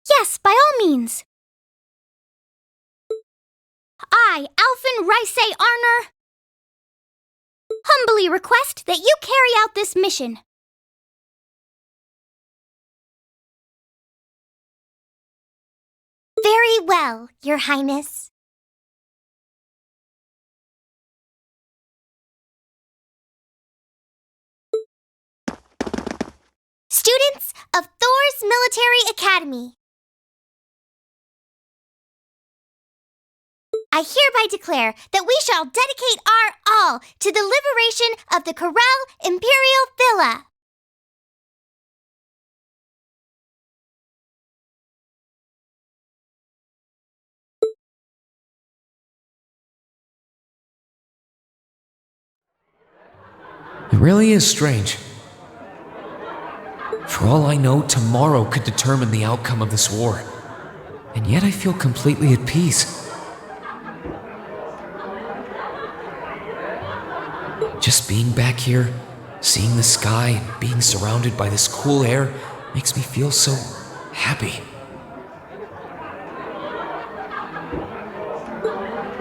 Yes, by all means. I, Alphen Rice Arner, humbly request that you carry out this mission. Very well, Your Highness. Students of Thor's Military Academy, I hereby declare that we shall dedicate our all to the liberation of the Corel Imperial Villa. It really is strange. For all I know, tomorrow could determine the outcome of this war. And yet I feel completely at peace. Just being back here, seeing the sky, and being surrounded by this cool air makes me feel so happy.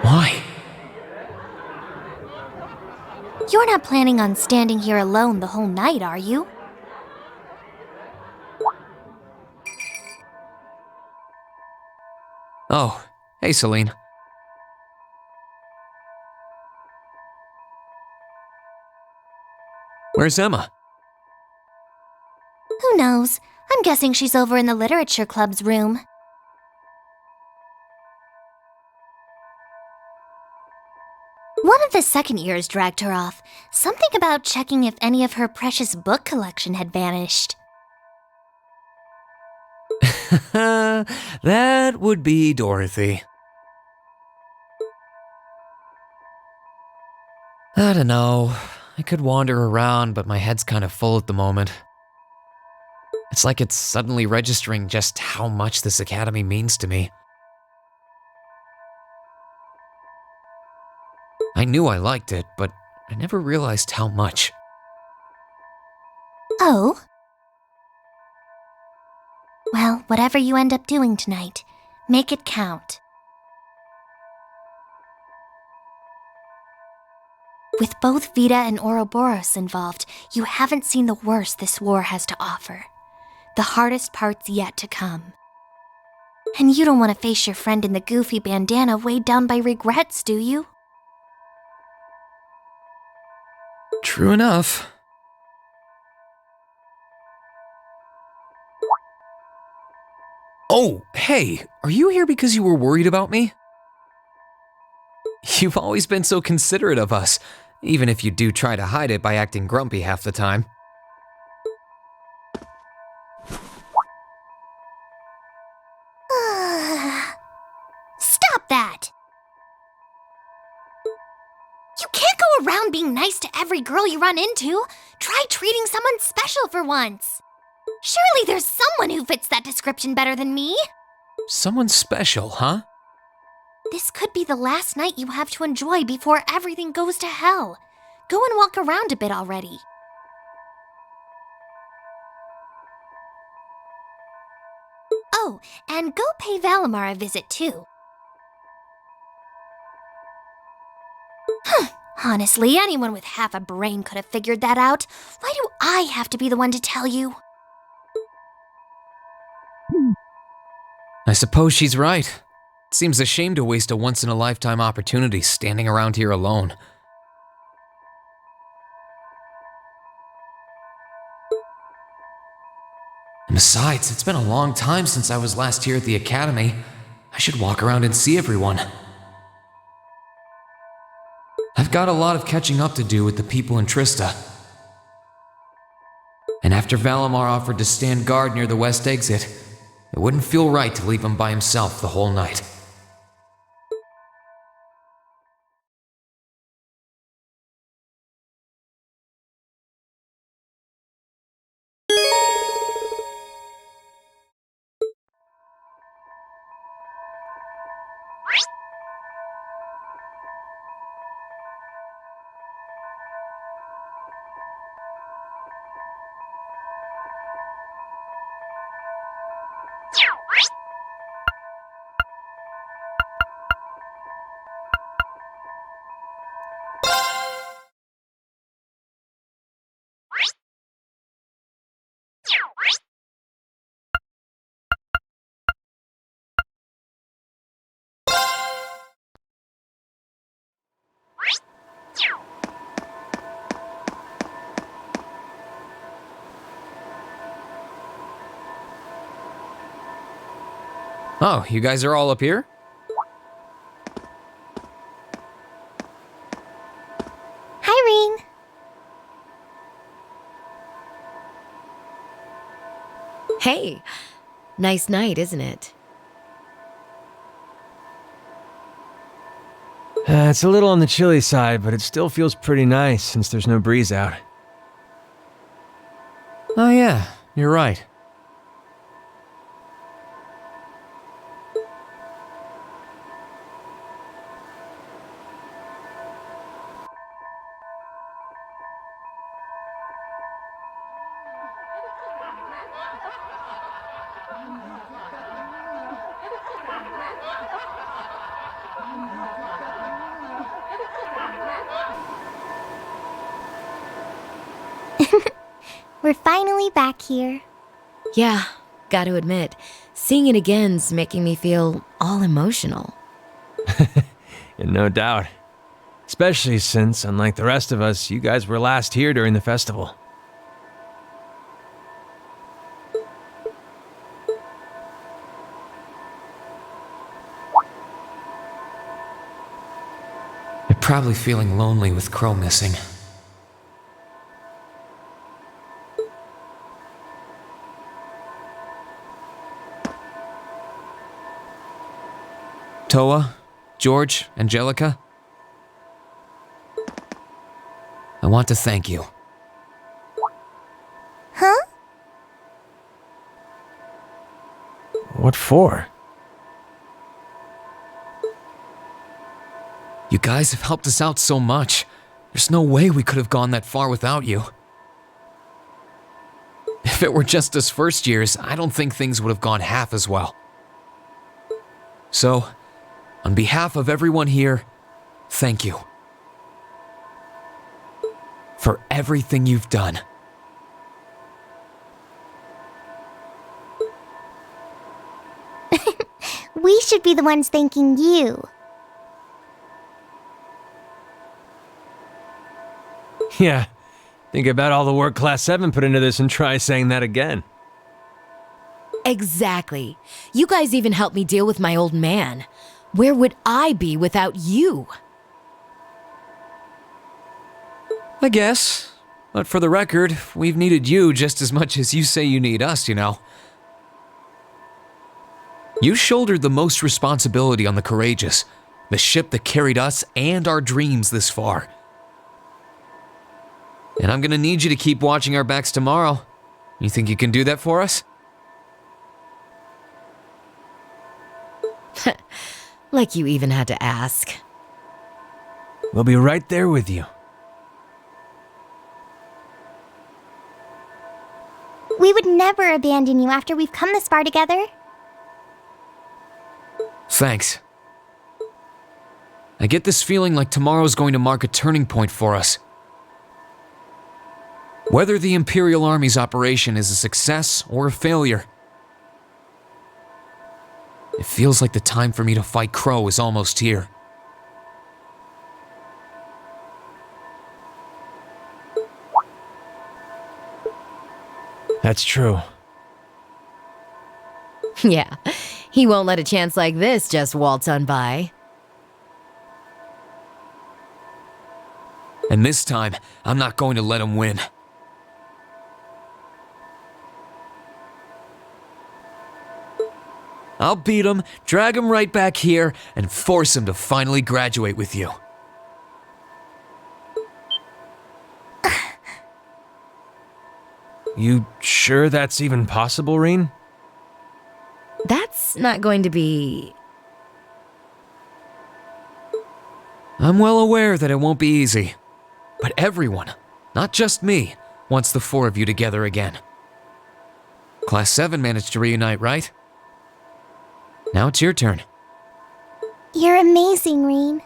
Why? You're not planning on standing here alone the whole night, are you? Oh, hey Celine. Where's Emma? Who knows? I'm guessing she's over in the Literature Club's room. One of the second years dragged her off. Something about checking if any of her precious book collection had vanished. That would be Dorothy. I don't know. I could wander around, but my head's kind of full at the moment. It's like it's suddenly registering just how much this academy means to me. I knew I liked it, but I never realized how much. Oh? Well, whatever you end up doing tonight, make it count. With both Vita and Ouroboros involved, you haven't seen the worst this war has to offer. The hardest part's yet to come. And you don't want to face your friend in the goofy bandana weighed down by regrets, do you? True enough. Oh, hey, are you here because you were worried about me? You've always been so considerate of us, even if you do try to hide it by acting grumpy half the time. Stop that! You can't go around being nice to every girl you run into. Try treating someone special for once. Surely there's someone who fits that description better than me. Someone special, huh? This could be the last night you have to enjoy before everything goes to hell. Go and walk around a bit already. Oh, and go pay Valimar a visit too. Honestly, anyone with half a brain could have figured that out. Why do I have to be the one to tell you? I suppose she's right. It seems a shame to waste a once-in-a-lifetime opportunity standing around here alone. And besides, it's been a long time since I was last here at the academy. I should walk around and see everyone. I've I've got a lot of catching up to do with the people in Trista. And after Valimar offered to stand guard near the west exit, it wouldn't feel right to leave him by himself the whole night. Oh, you guys are all up here? Hi, Rean. Hey, nice night, isn't it? It's a little on the chilly side, but it still feels pretty nice since there's no breeze out. Oh yeah, you're right. We're finally back here. Yeah, gotta admit, seeing it again's making me feel all emotional. No doubt. Especially since, unlike the rest of us, you guys were last here during the festival. You're probably feeling lonely with Crow missing. Toa, George, Angelica, I want to thank you. Huh? What for? You guys have helped us out so much. There's no way we could have gone that far without you. If it were just us first years, I don't think things would have gone half as well. So, on behalf of everyone here, thank you. For everything you've done. We should be the ones thanking you. Yeah, think about all the work Class 7 put into this and try saying that again. Exactly. You guys even helped me deal with my old man. Where would I be without you? I guess. But for the record, we've needed you just as much as you say you need us, you know. You shouldered the most responsibility on the Courageous, the ship that carried us and our dreams this far. And I'm gonna need you to keep watching our backs tomorrow. You think you can do that for us? Like you even had to ask. We'll be right there with you. We would never abandon you after we've come this far together. Thanks. I get this feeling like tomorrow's going to mark a turning point for us. Whether the Imperial Army's operation is a success or a failure, it feels like the time for me to fight Crow is almost here. That's true. Yeah, he won't let a chance like this just waltz on by. And this time, I'm not going to let him win. I'll beat him, drag him right back here, and force him to finally graduate with you. You sure that's even possible, Rean? That's not going to be... I'm well aware that it won't be easy. But everyone, not just me, wants the four of you together again. Class 7 managed to reunite, right? Now it's your turn. You're amazing, Rean.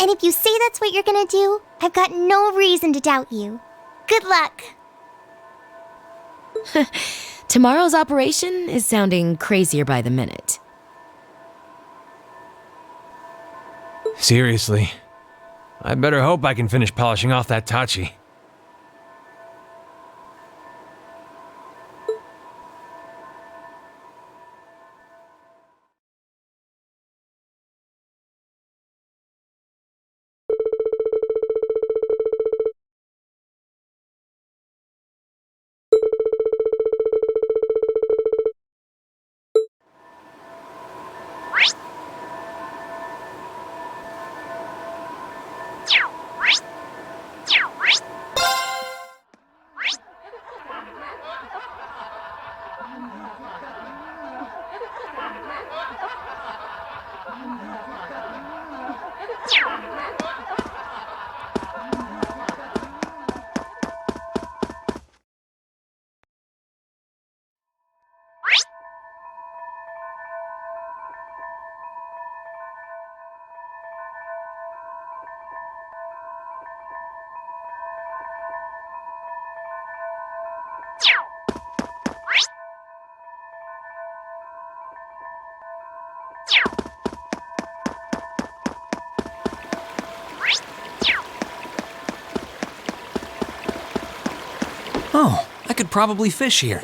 And if you say that's what you're gonna do, I've got no reason to doubt you. Good luck! Tomorrow's operation is sounding crazier by the minute. Seriously. I better hope I can finish polishing off that Tachi. Oh, I could probably fish here.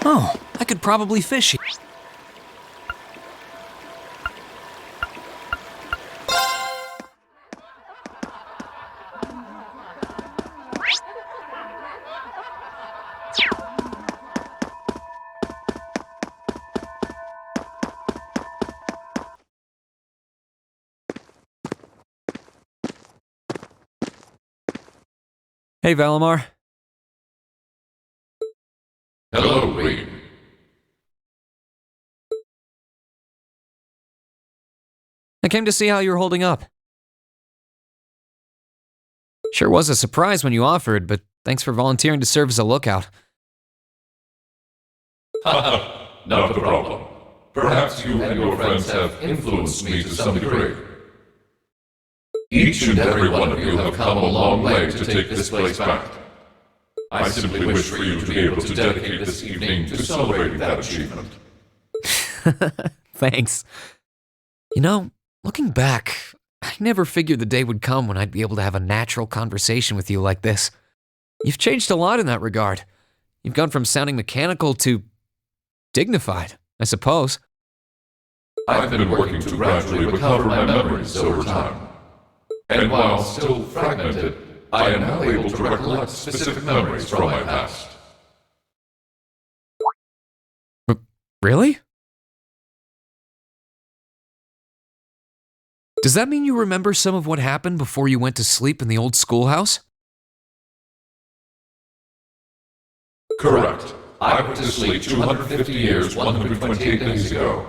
Oh, I could probably fish here. Hey, Valimar. Hello, Rean. I came to see how you're holding up. Sure was a surprise when you offered, but thanks for volunteering to serve as a lookout. Not a problem. Perhaps you and your friends have influenced me to some degree. Each and every one of you have come a long way to take this place back. I simply wish for you to be able to dedicate this evening to celebrating that achievement. Thanks. You know, looking back, I never figured the day would come when I'd be able to have a natural conversation with you like this. You've changed a lot in that regard. You've gone from sounding mechanical to dignified, I suppose. I've been working to gradually recover my memories over time. And while still fragmented, I am now able to recollect specific memories from my past. Really? Does that mean you remember some of what happened before you went to sleep in the old schoolhouse? Correct. I went to sleep 250 years, 128 days ago.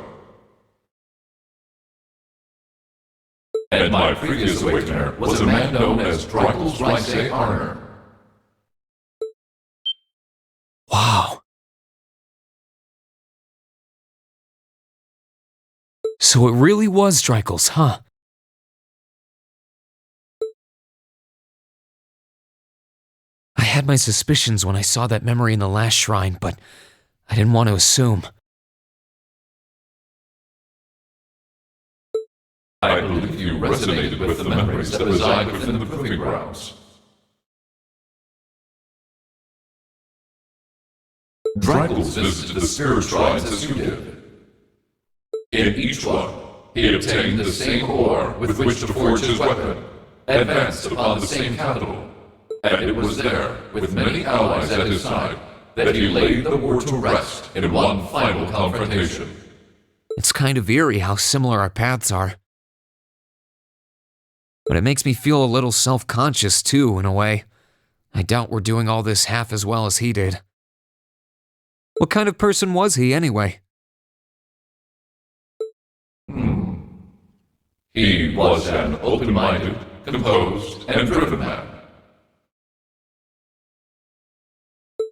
And my previous awakener was a man known as Drykel's Rice Arner. Wow, So it really was Dreikel's, huh? I had my suspicions when I saw that memory in the last shrine, but I didn't want to assume. I believe you resonated with the memories that reside within the proving grounds. Dreikel's visited the spirit shrines as you did. In each one, he obtained the same ore with which to forge his weapon, advanced upon the same capital, and it was there, with many allies at his side, that he laid the war to rest in one final confrontation. It's kind of eerie how similar our paths are. But it makes me feel a little self-conscious too, in a way. I doubt we're doing all this half as well as he did. What kind of person was he, anyway? He was an open-minded, composed, and driven man.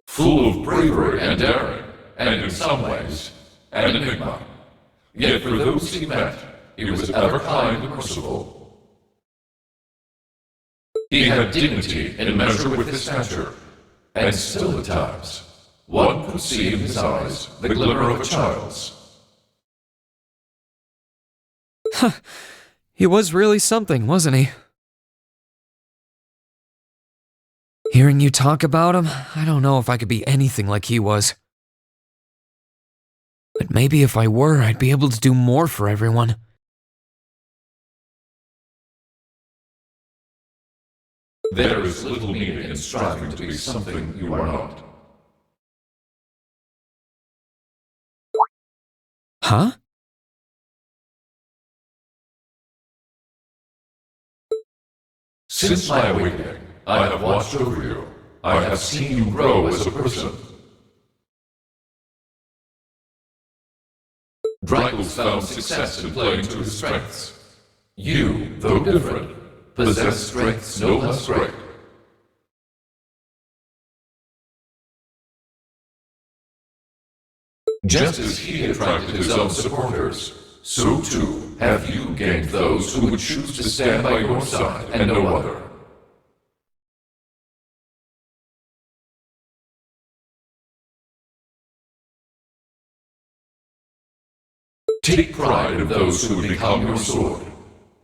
Full of bravery and daring, and in some ways, an enigma. Yet for those he met, he was ever kind and merciful. He had dignity in measure with his stature, and still at times, one could see in his eyes the glimmer of a child's. He was really something, wasn't he? Hearing you talk about him, I don't know if I could be anything like he was. But maybe if I were, I'd be able to do more for everyone. There is little meaning in striving to be something you are not. Huh? Since my awakening, I have watched over you. I have seen you grow as a person. Dreikel's found success in playing to his strengths. You, though different, possess strengths no less great. Just as he attracted his own supporters, so too have you gained those who would choose to stand by your side and no other. Take pride in those who would become your sword,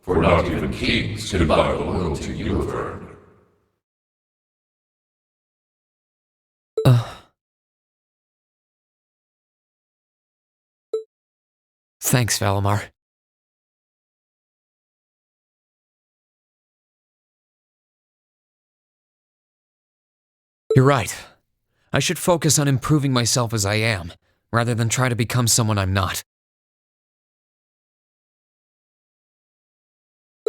for not even kings can buy the loyalty you have earned. Thanks, Valimar. You're right. I should focus on improving myself as I am, rather than try to become someone I'm not.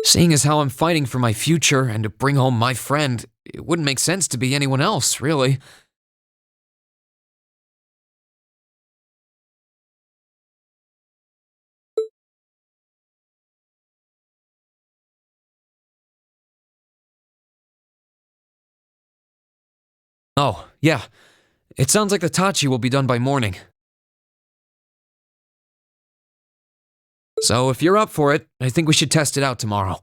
Seeing as how I'm fighting for my future and to bring home my friend, it wouldn't make sense to be anyone else, really. Oh, yeah. It sounds like the Tachi will be done by morning. So if you're up for it, I think we should test it out tomorrow.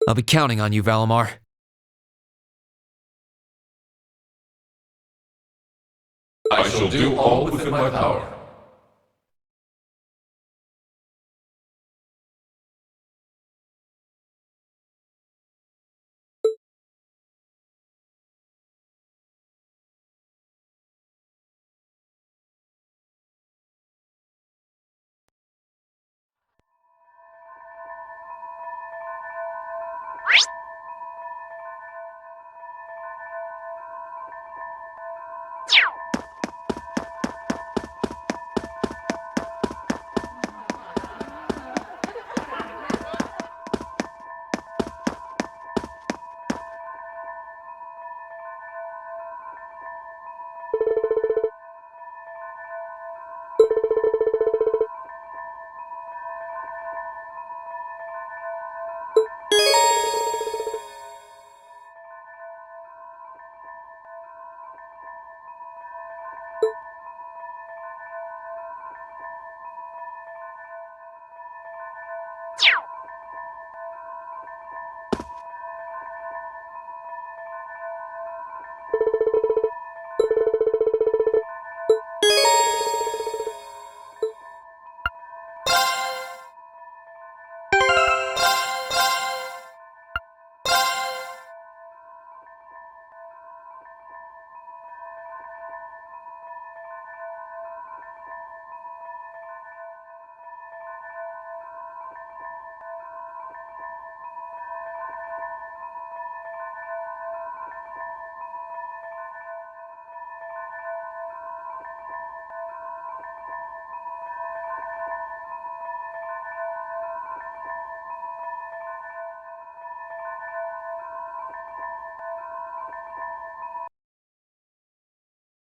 I'll be counting on you, Valimar. I shall do all within my power.